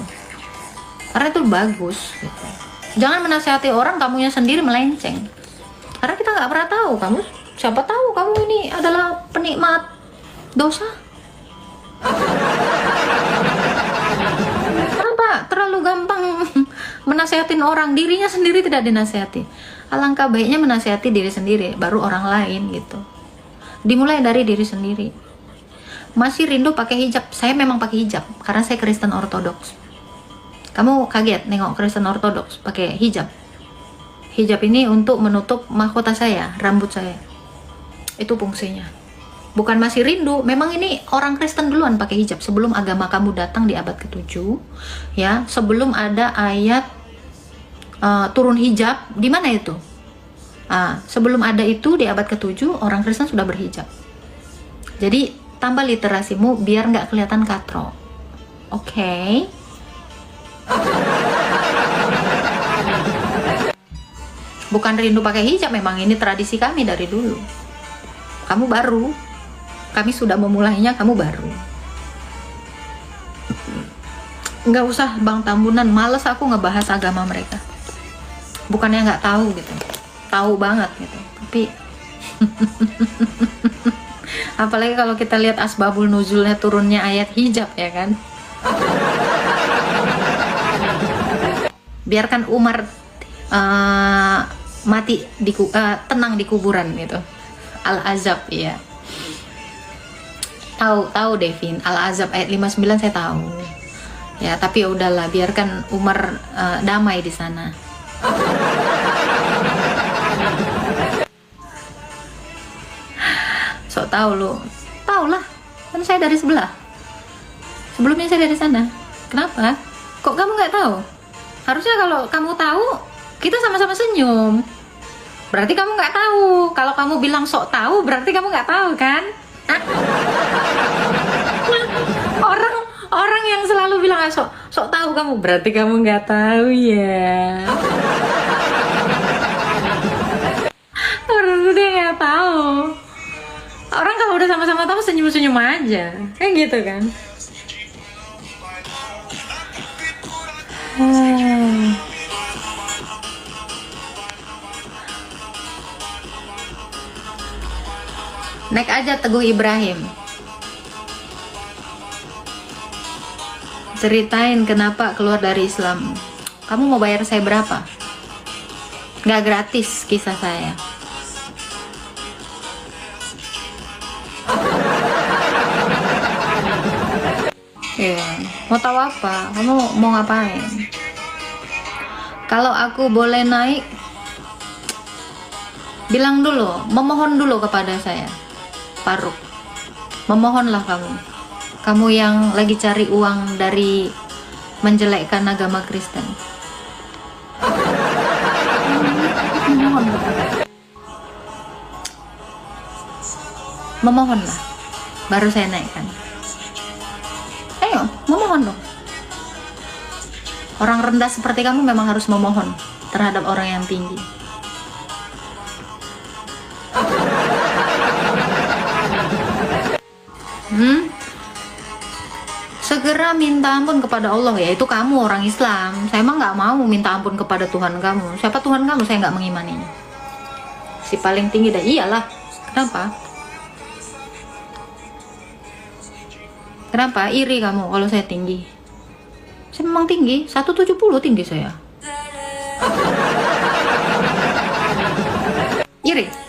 Karena itu bagus gitu. Jangan menasihati orang, kamunya sendiri melenceng. Karena kita nggak pernah tahu kamu. Siapa tahu kamu ini adalah penikmat dosa. Kenapa terlalu gampang menasehatin orang, dirinya sendiri tidak dinasehati? Alangkah baiknya menasehati diri sendiri, baru orang lain gitu. Dimulai dari diri sendiri. Masih rindu pakai hijab? Saya memang pakai hijab karena saya Kristen Ortodoks. Kamu kaget nengok Kristen Ortodoks pakai hijab? Hijab ini untuk menutup mahkota saya, rambut saya. Itu fungsinya. Bukan masih rindu, memang ini orang Kristen duluan pakai hijab sebelum agama kamu datang di abad ke-7, ya. Sebelum ada ayat turun hijab, di mana itu? Sebelum ada itu di abad ke-7 orang Kristen sudah berhijab. Jadi tambah literasimu biar nggak kelihatan katro. Oke. Bukan rindu pakai hijab, memang ini tradisi kami dari dulu. Kamu baru. Kami sudah memulainya, kamu baru. Nggak usah Bang Tambunan, males aku ngebahas agama mereka. Bukannya nggak tahu gitu, tahu banget gitu. Tapi apalagi kalau kita lihat asbabul nuzulnya turunnya ayat hijab, ya kan? Biarkan Umar mati tenang di kuburan gitu. Al-Azab, ya. Tahu Devin, Al-Azab ayat 59 saya tahu. Ya, tapi ya udahlah, biarkan Umar damai di sana. Sok tahu lu. Tahu lah, kan saya dari sebelah. Sebelumnya saya dari sana. Kenapa? Kok kamu nggak tahu? Harusnya kalau kamu tahu, kita sama-sama senyum. Berarti kamu nggak tahu. Kalau kamu bilang sok tahu, berarti kamu nggak tahu kan? Orang yang selalu bilang sok tahu kamu, berarti kamu nggak tahu ya. Orang udah nggak tahu. Orang kalau udah sama-sama tahu senyum-senyum aja, kayak gitu kan? Naik aja Teguh Ibrahim. Ceritain kenapa keluar dari Islam. Kamu mau bayar saya berapa? Nggak gratis kisah saya. Iya, mau tahu apa? Kamu mau ngapain? Kalau aku boleh naik, bilang dulu, memohon dulu kepada saya, Faruk. Memohonlah kamu. Kamu yang lagi cari uang dari menjelekkan agama Kristen. Memohon. Memohonlah. Baru saya naikkan. Ayo, memohon dong. Orang rendah seperti kamu memang harus memohon terhadap orang yang tinggi. Segera minta ampun kepada Allah, ya itu kamu orang Islam. Saya emang nggak mau minta ampun kepada Tuhan kamu. Siapa Tuhan kamu? Saya nggak mengimaninya. Si paling tinggi dah. Iyalah. Kenapa? Kenapa? Iri kamu kalau saya tinggi? Saya memang tinggi. 170 tinggi saya. Iri?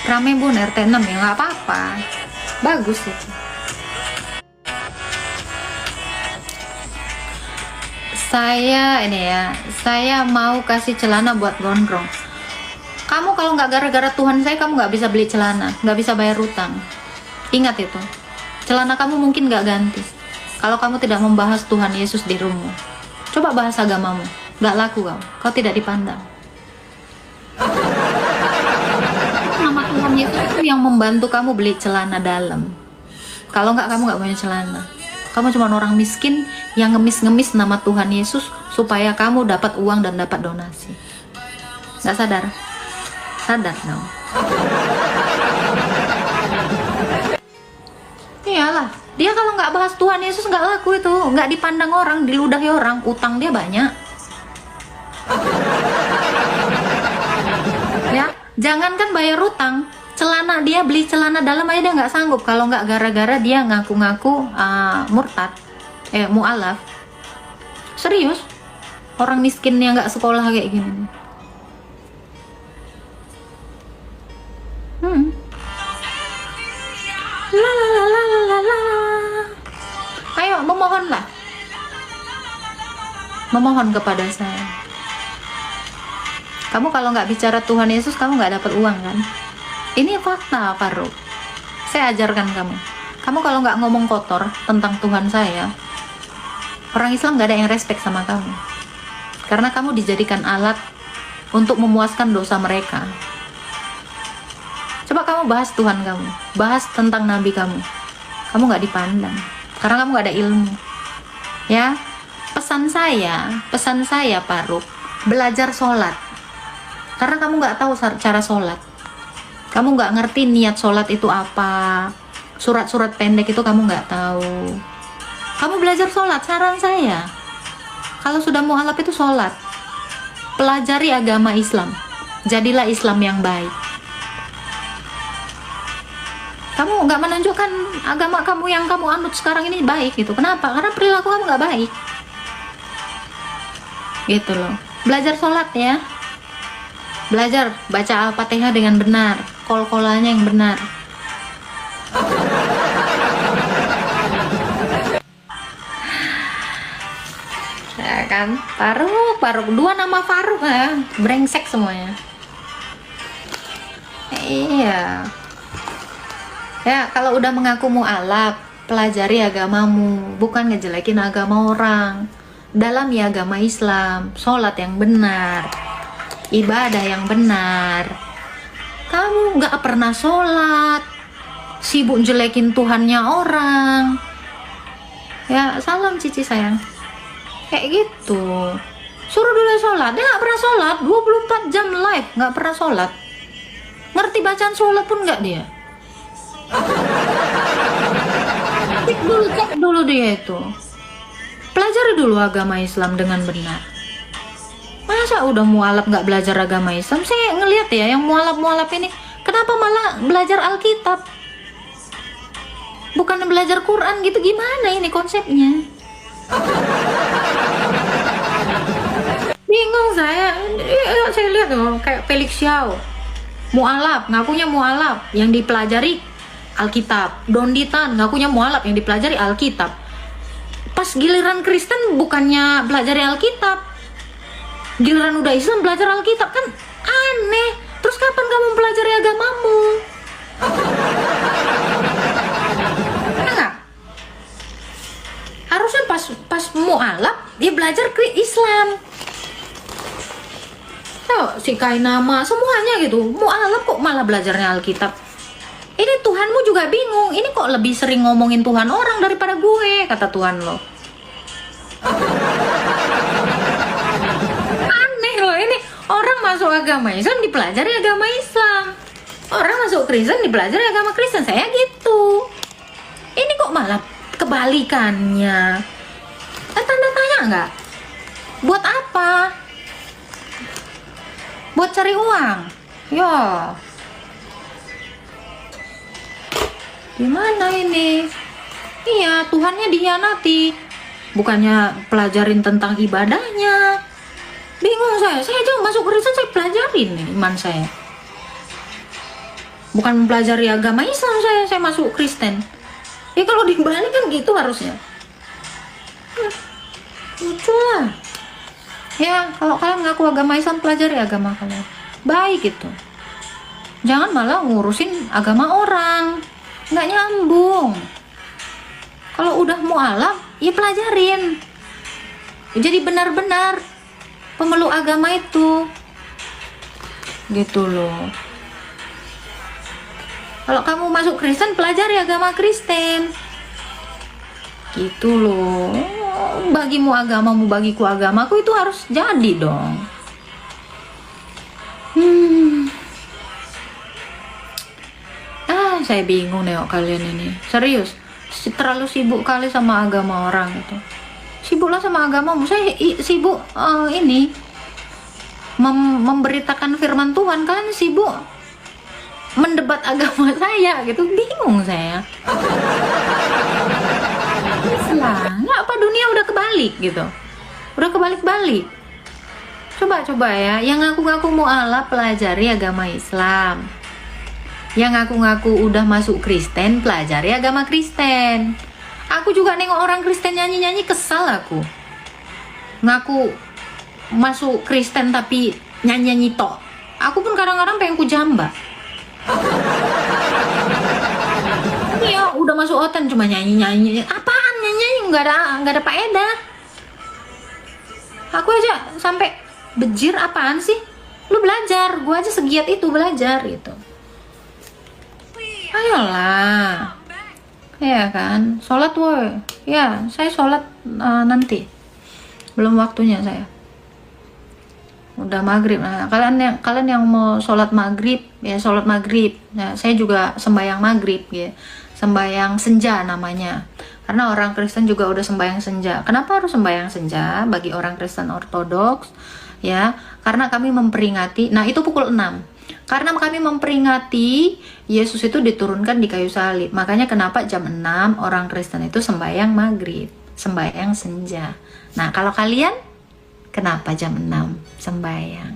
Rame bun, RT 6 ya, nggak apa-apa, bagus itu. Saya mau kasih celana buat gondrong. Kamu kalau nggak gara-gara Tuhan saya, kamu nggak bisa beli celana, nggak bisa bayar utang. Ingat itu, celana kamu mungkin nggak ganti kalau kamu tidak membahas Tuhan Yesus di rumah. Coba bahas agamamu, nggak laku kau tidak dipandang. Tuhan Yesus itu yang membantu kamu beli celana dalam. Kalau nggak, kamu nggak punya celana. Kamu cuma orang miskin yang ngemis-ngemis nama Tuhan Yesus supaya kamu dapat uang dan dapat donasi. Nggak sadar? Sadar dong. Iyalah, dia kalau nggak bahas Tuhan Yesus nggak laku itu, nggak dipandang orang, diludahi orang, utang dia banyak. Ya. Jangankan bayar utang, celana dia beli celana dalam aja dia nggak sanggup kalau nggak gara-gara dia ngaku-ngaku murtad, mu'alaf. Serius, orang miskin yang nggak sekolah kayak gini. La la la la la la. Ayo, memohonlah. Memohon kepada saya. Kamu kalau nggak bicara Tuhan Yesus, kamu nggak dapat uang kan? Ini fakta, Farouk. Saya ajarkan kamu. Kamu kalau nggak ngomong kotor tentang Tuhan saya, orang Islam nggak ada yang respect sama kamu. Karena kamu dijadikan alat untuk memuaskan dosa mereka. Coba kamu bahas Tuhan kamu, bahas tentang Nabi kamu. Kamu nggak dipandang, karena kamu nggak ada ilmu. Ya, pesan saya, Farouk, belajar sholat. Karena kamu nggak tahu cara sholat. Kamu nggak ngerti niat sholat itu apa. Surat-surat pendek itu kamu nggak tahu. Kamu belajar sholat, saran saya. Kalau sudah mualaf itu sholat. Pelajari agama Islam. Jadilah Islam yang baik. Kamu nggak menunjukkan agama kamu yang kamu anut sekarang ini baik gitu. Kenapa? Karena perilaku kamu nggak baik. Gitu loh. Belajar sholat ya. Belajar baca Al-Fatihah dengan benar. Kol-kolannya yang benar. Ya kan, Farouk, dua nama Farouk ya, brengsek semuanya. Iya. Ya, kalau udah mengaku mu'alaf, pelajari agamamu, bukan ngejelekin agama orang. Dalami agama Islam, sholat yang benar, ibadah yang benar. Kamu nggak pernah sholat, sibuk jelekin Tuhannya orang. Ya, salam cici sayang. Kayak gitu. Suruh dulu sholat. Dia nggak pernah sholat, 24 jam live nggak pernah sholat. Ngerti bacaan sholat pun nggak dia. Cek dulu dia itu. Pelajari dulu agama Islam dengan benar. Masa udah mualaf nggak belajar agama Islam? Saya ngelihat ya yang mualaf ini, kenapa malah belajar Alkitab? Bukan belajar Quran gitu, gimana ini konsepnya? Bingung saya lihat loh, kayak Felix Xiao, mualaf, ngakunya mualaf, yang dipelajari Alkitab. Donditan ngakunya mualaf, yang dipelajari Alkitab. Pas giliran Kristen bukannya belajar Alkitab, giliran udah Islam belajar Alkitab, kan aneh. Terus kapan kamu pelajari agamamu? Enggak. Harusnya pas mualaf dia belajar ke Islam. Tuh, si Kainama semuanya gitu. Mualaf kok malah belajarnya Alkitab. Ini Tuhanmu juga bingung. Ini kok lebih sering ngomongin Tuhan orang daripada gue, kata Tuhan lo. Aneh loh ini. Orang masuk agama Islam dipelajari agama Islam. Orang masuk Kristen dipelajari agama Kristen. Saya gitu. Ini kok malah kebalikannya. Tanda tanya nggak? Buat apa? Buat cari uang? Ya. Gimana ini? Iya, Tuhannya dihianati. Bukannya pelajarin tentang ibadahnya. Bingung saya aja masuk Kristen saya pelajarin nih iman saya. Bukan mempelajari agama Islam saya masuk Kristen. Ya kalau dibalik kan gitu harusnya. Lucu lah. Ya kalau kalian ngaku agama Islam, pelajari agama kalian. Baik gitu. Jangan malah ngurusin agama orang. Nggak nyambung. Kalau udah mualaf, ya pelajarin. Jadi benar-benar pemeluk agama itu. Gitu loh. Kalau kamu masuk Kristen, pelajari agama Kristen. Gitu loh. Bagimu agamamu, bagiku agamaku, itu harus jadi dong. Saya bingung nengok kalian ini. Serius, terlalu sibuk kali sama agama orang itu. Sibuklah sama agamamu. Saya sibuk ini memberitakan firman Tuhan. Kalian sibuk mendebat agama saya gitu. Bingung saya. Islam, nggak apa dunia udah kebalik gitu. Udah kebalik-balik. Coba ya, yang ngaku-ngaku mualaf pelajari agama Islam. Yang ngaku-ngaku udah masuk Kristen, pelajari agama Kristen. Aku juga nengok orang Kristen nyanyi-nyanyi kesal aku. Ngaku masuk Kristen tapi nyanyi-nyanyi tok. Aku pun kadang-kadang pengen ku jamba. Iya, udah masuk otan cuma nyanyi-nyanyi. Apaan nyanyi-nyanyi? Nggak ada faedah. Aku aja sampai bejir, apaan sih? Lu belajar, gua aja segiat itu belajar gitu. Ayolah. Ya kan, sholat woi. Ya, saya sholat nanti. Belum waktunya saya. Udah maghrib. Nah, kalian yang mau sholat maghrib, ya sholat maghrib. Nah, saya juga sembahyang maghrib ya. Sembahyang senja namanya. Karena orang Kristen juga udah sembahyang senja. Kenapa harus sembahyang senja bagi orang Kristen Ortodoks? Ya, karena kami memperingati. Nah, itu pukul 6. Karena kami memperingati Yesus itu diturunkan di kayu salib. Makanya kenapa jam 6 orang Kristen itu sembahyang maghrib, sembahyang senja. Nah, kalau kalian kenapa jam 6 sembahyang?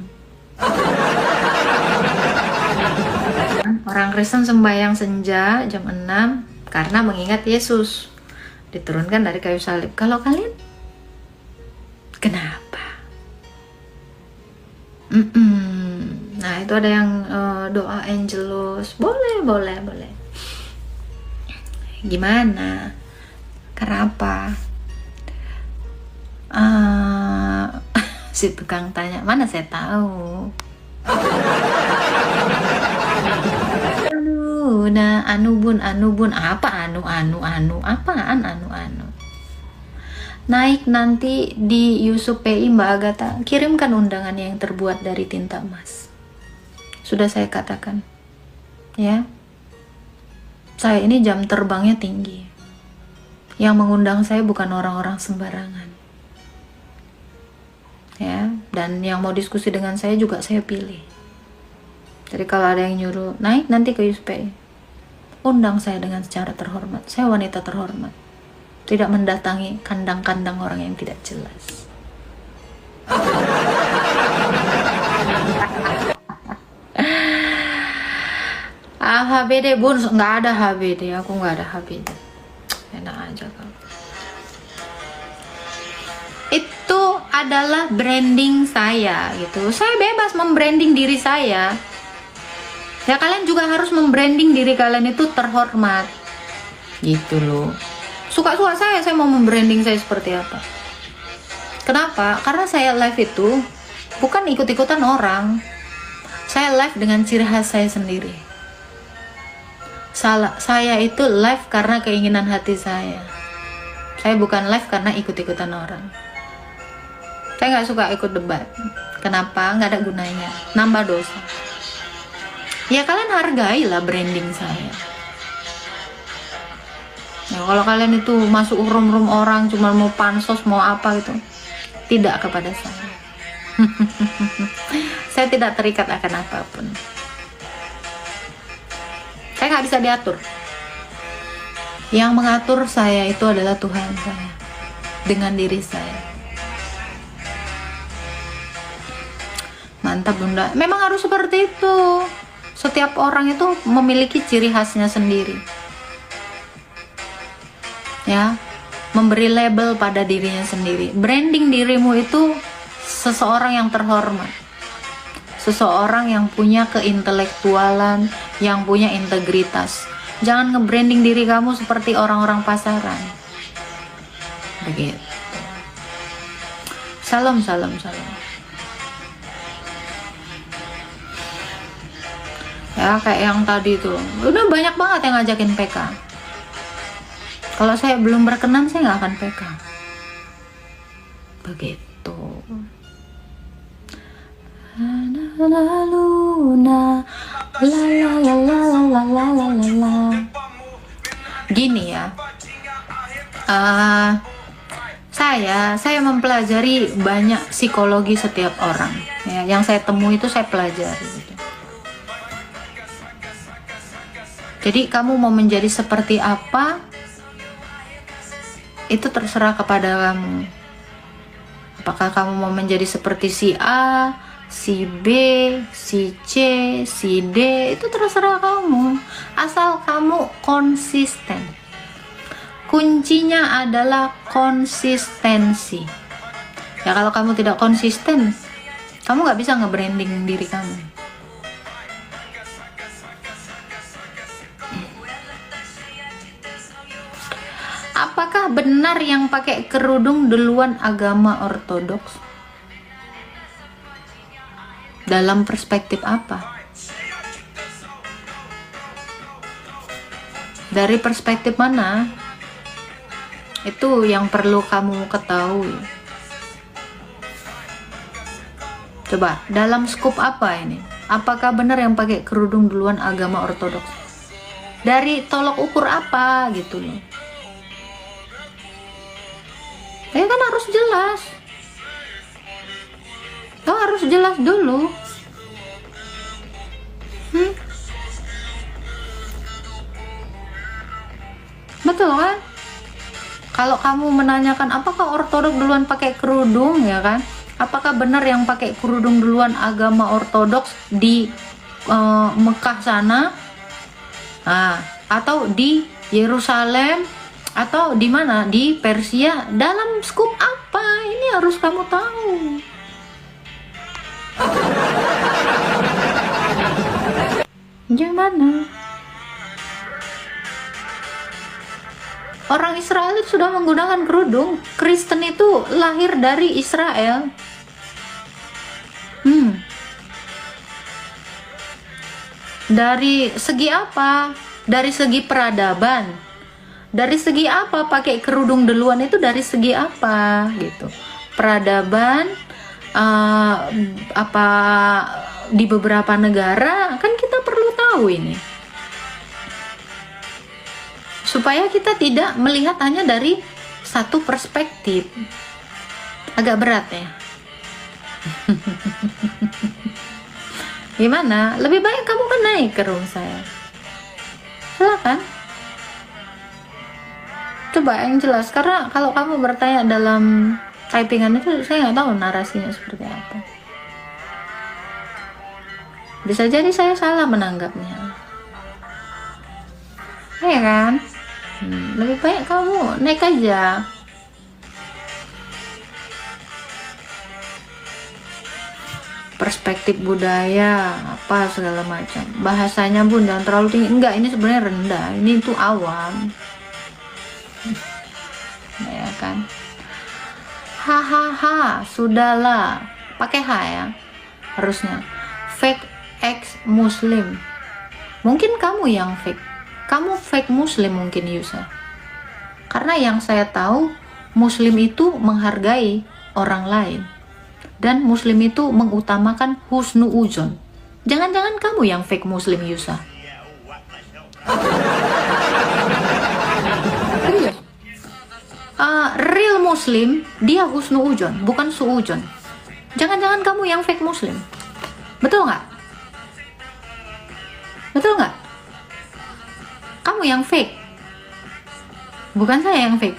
Orang Kristen sembahyang senja jam 6 karena mengingat Yesus diturunkan dari kayu salib. Kalau kalian kenapa? Nah, itu ada yang doa Angelus. Boleh. Gimana? Kenapa? Si tukang tanya, mana saya tahu. Nah, anubun, apa apaan anu. Naik nanti di Yusuf PI Mbak Agatha, kirimkan undangan yang terbuat dari tinta emas. Sudah saya katakan, ya. Saya ini jam terbangnya tinggi. Yang mengundang saya bukan orang-orang sembarangan. Ya, dan yang mau diskusi dengan saya juga saya pilih. Jadi kalau ada yang nyuruh naik nanti ke Yusuf PI, undang saya dengan secara terhormat. Saya wanita terhormat. Tidak mendatangi kandang-kandang orang yang tidak jelas. HBD bun, nggak ada HBD, aku nggak ada HBD. Enak aja kamu. Itu adalah branding saya gitu. Saya bebas membranding diri saya. Ya kalian juga harus membranding diri kalian itu terhormat. Gitu loh. Suka-suka saya mau membranding saya seperti apa. Kenapa? Karena saya live itu bukan ikut-ikutan orang. Saya live dengan ciri khas saya sendiri. Saya itu live karena keinginan hati saya. Saya bukan live karena ikut-ikutan orang. Saya nggak suka ikut debat. Kenapa? Nggak ada gunanya. Nambah dosa. Ya kalian hargailah branding saya. Ya, kalau kalian itu masuk room orang cuma mau pansos mau apa gitu, tidak kepada saya. Saya tidak terikat akan apapun. Saya nggak bisa diatur. Yang mengatur saya itu adalah Tuhan saya dengan diri saya. Mantap bunda. Memang harus seperti itu. Setiap orang itu memiliki ciri khasnya sendiri. Ya, memberi label pada dirinya sendiri. Branding dirimu itu seseorang yang terhormat. Seseorang yang punya keintelektualan, yang punya integritas. Jangan nge-branding diri kamu seperti orang-orang pasaran. Begitu. Salam. Ya kayak yang tadi tuh, udah banyak banget yang ngajakin PK. Kalau saya belum berkenan, saya nggak akan PK. Begitu. Gini ya, saya mempelajari banyak psikologi setiap orang. Ya, yang saya temui itu saya pelajari. Gitu. Jadi kamu mau menjadi seperti apa? Itu terserah kepada kamu. Apakah kamu mau menjadi seperti si A, si B, si C, si D, itu terserah kamu. Asal kamu konsisten. Kuncinya adalah konsistensi. Ya kalau kamu tidak konsisten, kamu nggak bisa nge-branding diri kamu. Apakah benar yang pakai kerudung duluan agama ortodoks? Dalam perspektif apa? Dari perspektif mana? Itu yang perlu kamu ketahui. Coba, dalam skup apa ini? Apakah benar yang pakai kerudung duluan agama ortodoks? Dari tolok ukur apa gitu loh. Ya kan harus jelas. Harus jelas dulu. Betul kan? Kalau kamu menanyakan apakah ortodok duluan pakai kerudung, ya kan? Apakah benar yang pakai kerudung duluan agama ortodoks di Mekah sana? Atau di Yerusalem? Atau di mana? Di Persia? Dalam skup apa? Ini harus kamu tahu. Gimana? Orang Israel itu sudah menggunakan kerudung. Kristen itu lahir dari Israel. Dari segi apa? Dari segi peradaban. Dari segi apa pakai kerudung duluan itu dari segi apa gitu? Peradaban apa di beberapa negara kan kita perlu tahu ini. Supaya kita tidak melihat hanya dari satu perspektif. Agak berat ya. Gimana? Lebih baik kamu kan naik ke room saya. Silakan. Coba yang jelas. Karena kalau kamu bertanya dalam typingan itu, saya nggak tahu narasinya seperti apa. Bisa jadi saya salah menanggapnya. Ya kan? Lebih baik kamu naik aja. Perspektif budaya apa segala macam, bahasanya Bun jangan terlalu tinggi. Enggak, ini sebenarnya rendah, ini tuh awam. Ya kan? Hahaha, sudahlah, pakai H ya harusnya. Fake ex muslim, mungkin kamu yang fake. Kamu fake muslim mungkin Yusa. Karena yang saya tahu, muslim itu menghargai orang lain. Dan muslim itu mengutamakan husnu ujon. Jangan-jangan kamu yang fake muslim Yusa. Real muslim, dia husnu ujon, bukan suujon. Jangan-jangan kamu yang fake muslim. Betul nggak? Betul nggak? Kamu yang fake, bukan saya yang fake.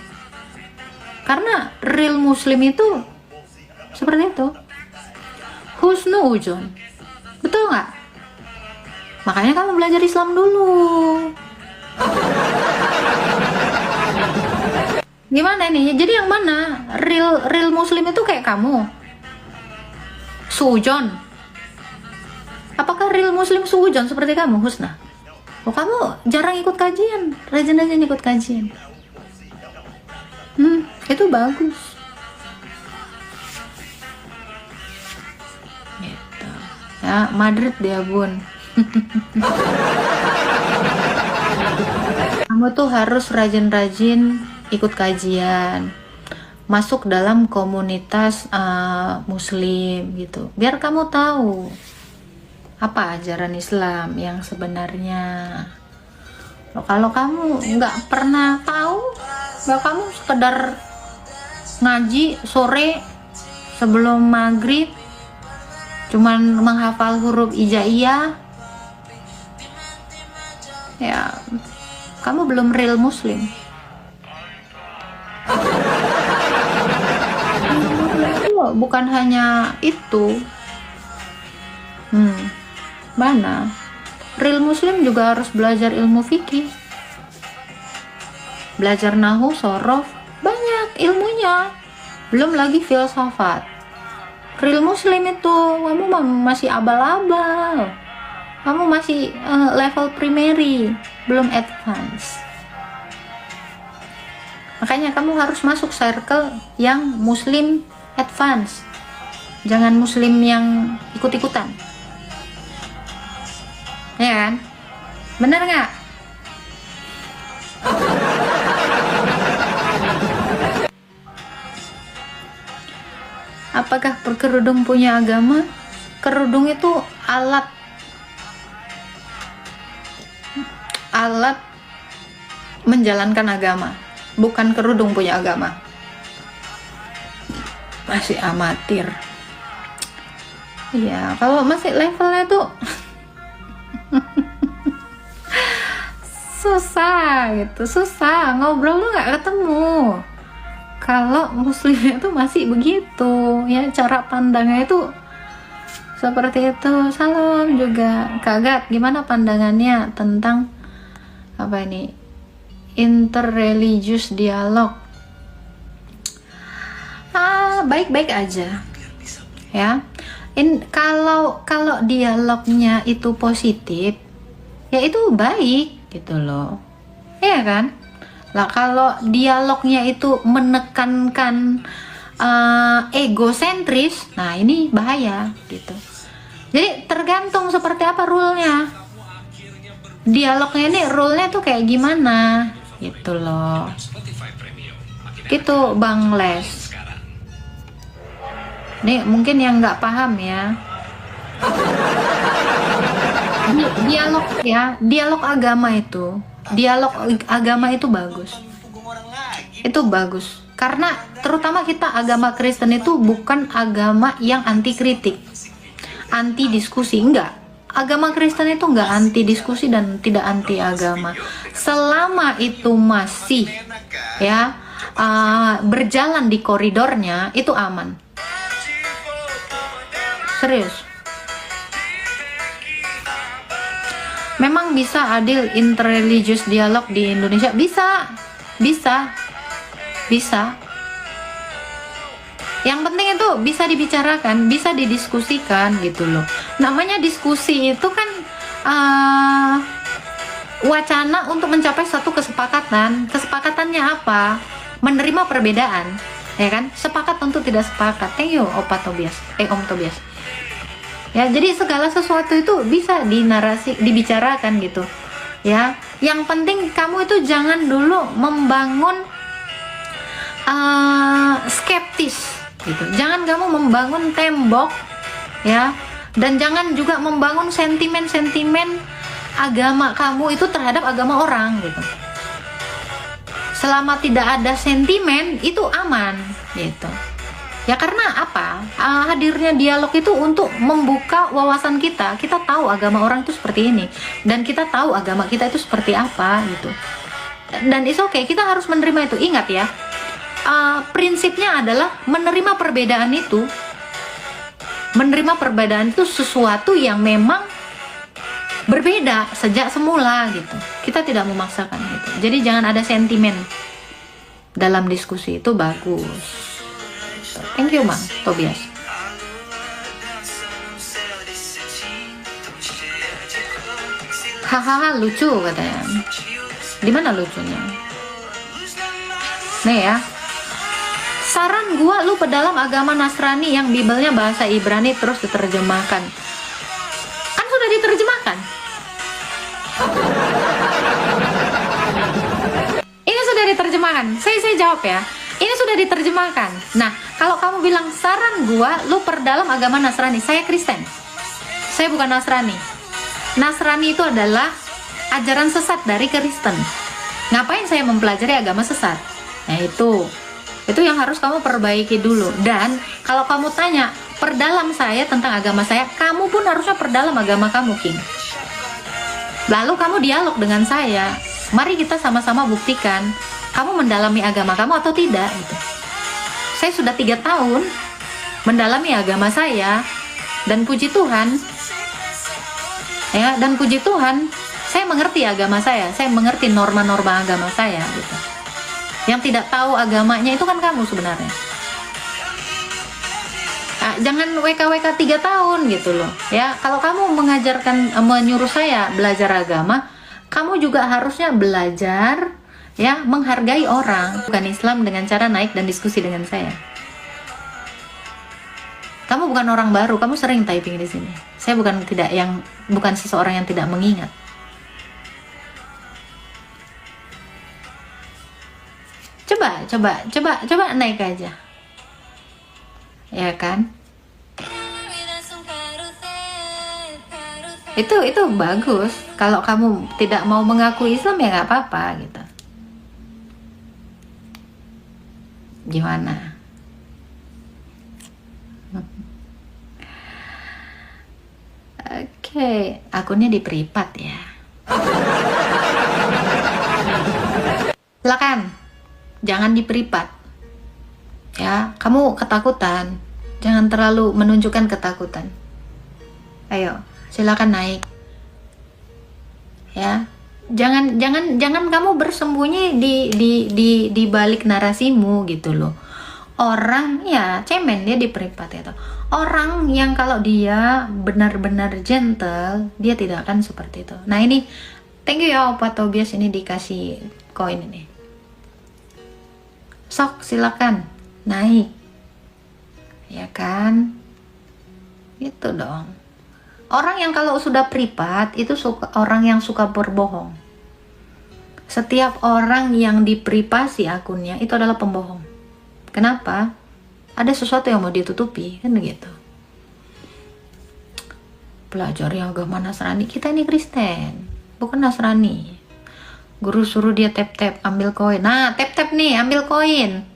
Karena real muslim itu seperti itu, husnu ujon. Betul nggak? Makanya kamu belajar Islam dulu. Gimana nih? Jadi yang mana? Real muslim itu kayak kamu suujon? Apakah real muslim suujon seperti kamu Husna? Oh, kamu jarang ikut kajian, rajin-rajin ikut kajian. Itu bagus. Gitu. Ya, Madrid dia Bun. Kamu tuh harus rajin-rajin ikut kajian, masuk dalam komunitas muslim gitu. Biar kamu tahu apa ajaran Islam yang sebenarnya. Kalau kamu nggak pernah tahu, kalau kamu sekedar ngaji sore sebelum maghrib, cuman menghafal huruf hijaiyah, ya kamu belum real muslim. Bukan hanya itu. Mana? Real muslim juga harus belajar ilmu fikih. belajar nahu, sorof, banyak ilmunya. Belum lagi filsafat. Real muslim itu kamu masih abal-abal. Kamu masih level primary, belum advance. Makanya kamu harus masuk circle yang muslim advance. Jangan muslim yang ikut-ikutan. Ya kan? Bener nggak? Apakah kerudung punya agama? Kerudung itu alat menjalankan agama, bukan kerudung punya agama. Masih amatir. Ya, kalau masih levelnya tuh susah gitu, susah ngobrol lu nggak ketemu. Kalau muslimnya tuh masih begitu, ya cara pandangnya itu seperti itu. Salam juga Kagat, gimana pandangannya tentang apa ini interreligious dialog? Baik-baik aja ya. Kalau dialognya itu positif, ya itu baik gitu loh, ya kan? Lah kalau dialognya itu menekankan egosentris, nah ini bahaya gitu. Jadi tergantung seperti apa rule-nya. Dialognya ini rule-nya tuh kayak gimana gitu loh. Gitu Bang Les. Nih mungkin yang nggak paham ya. Dialog ya, dialog agama itu bagus. Itu bagus. Karena terutama kita agama Kristen itu bukan agama yang anti kritik, anti diskusi, enggak. Agama Kristen itu enggak anti diskusi dan tidak anti agama. Selama itu masih ya berjalan di koridornya, itu aman. Serius. Memang bisa adil interreligious dialog di Indonesia? Bisa. Yang penting itu bisa dibicarakan, bisa didiskusikan gitu loh. Namanya diskusi itu kan wacana untuk mencapai satu kesepakatan. Kesepakatannya apa? Menerima perbedaan, ya kan? Sepakat untuk tidak sepakat. Thank you Om Tobias. Ya, jadi segala sesuatu itu bisa dibicarakan gitu. Ya, yang penting kamu itu jangan dulu membangun skeptis gitu. Jangan kamu membangun tembok ya, dan jangan juga membangun sentimen-sentimen agama kamu itu terhadap agama orang gitu. Selama tidak ada sentimen itu aman gitu. Ya karena apa? Hadirnya dialog itu untuk membuka wawasan kita. Kita tahu agama orang itu seperti ini, dan kita tahu agama kita itu seperti apa gitu. Dan it's okay, kita harus menerima itu. Ingat ya, prinsipnya adalah menerima perbedaan itu. Menerima perbedaan itu sesuatu yang memang berbeda sejak semula gitu. Kita tidak memaksakan gitu. Jadi jangan ada sentimen dalam diskusi, itu bagus. Thank you Bang Tobias. Hahaha, lucu katanya. Di mana lucunya? Nih ya. Saran gua, lu pedalam agama Nasrani yang Bibelnya bahasa Ibrani terus diterjemahkan. Kan sudah diterjemahkan. Ini sudah diterjemahkan. Saya jawab ya. Ini sudah diterjemahkan. Nah, kalau kamu bilang saran gua, lu perdalam agama Nasrani. Saya Kristen. Saya bukan Nasrani. Nasrani itu adalah ajaran sesat dari Kristen. Ngapain saya mempelajari agama sesat? Nah, itu yang harus kamu perbaiki dulu. Dan kalau kamu tanya, perdalam saya tentang agama saya, kamu pun harusnya perdalam agama kamu, King. Lalu kamu dialog dengan saya. Mari kita sama-sama buktikan kamu mendalami agama kamu atau tidak gitu. Saya sudah 3 tahun mendalami agama saya, dan puji Tuhan ya, dan puji Tuhan saya mengerti agama saya mengerti norma-norma agama saya gitu. Yang tidak tahu agamanya itu kan kamu sebenarnya. Nah, jangan WKWK 3 tahun gitu loh ya. Kalau kamu menyuruh saya belajar agama, kamu juga harusnya belajar ya menghargai orang. Bukan Islam dengan cara naik dan diskusi dengan saya. Kamu bukan orang baru, kamu sering typing di sini. Saya bukan seseorang yang tidak mengingat. Coba naik aja. Ya kan? Itu bagus. Kalau kamu tidak mau mengakui Islam ya nggak apa-apa gitu. Gimana? Oke, akunnya di privat ya. Silakan, jangan di privat. Ya, kamu ketakutan, jangan terlalu menunjukkan ketakutan. Ayo, silakan naik. Ya, jangan kamu bersembunyi di balik narasimu gitu loh. Orang ya cemen dia di privat itu. Orang yang kalau dia benar-benar gentle, dia tidak akan seperti itu. Nah ini, thank you ya Opa Tobias, ini dikasih koin ini. Sok silakan naik, ya kan? Itu dong. Orang yang kalau sudah privat itu orang yang suka berbohong. Setiap orang yang diprivasi akunnya itu adalah pembohong. Kenapa? Ada sesuatu yang mau ditutupi, kan begitu. Pelajari agama Nasrani, kita ini Kristen, bukan Nasrani. Guru suruh dia tap-tap, ambil koin. Nah, tap-tap nih, ambil koin.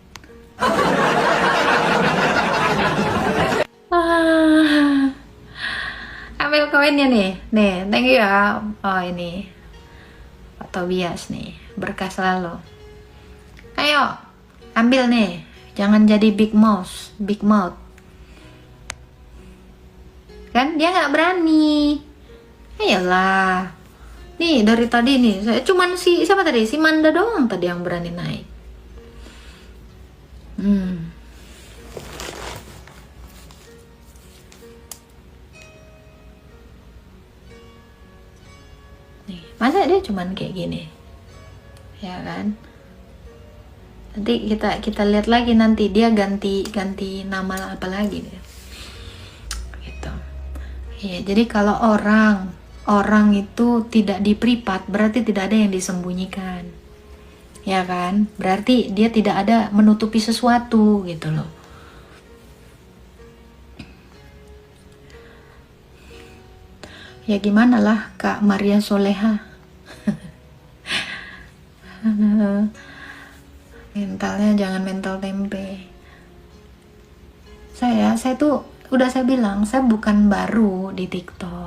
Ambil koinnya nih. Nih, thank you ya. Oh, ini Pak Tobias nih, berkah selalu. Ayo, ambil nih. Jangan jadi big mouth. Kan dia nggak berani. Ayolah. Nih dari tadi nih, saya cuman siapa tadi? Si Manda doang tadi yang berani naik. Nih, masa dia cuman kayak gini? Ya kan? Nanti kita lihat lagi, nanti dia ganti nama apa lagi gitu. Ya, jadi kalau orang itu tidak di privat, berarti tidak ada yang disembunyikan, ya kan? Berarti dia tidak ada menutupi sesuatu gitu loh. Ya gimana lah Kak Maria Soleha. Mentalnya jangan mental tempe. Saya tuh udah saya bilang, saya bukan baru di TikTok.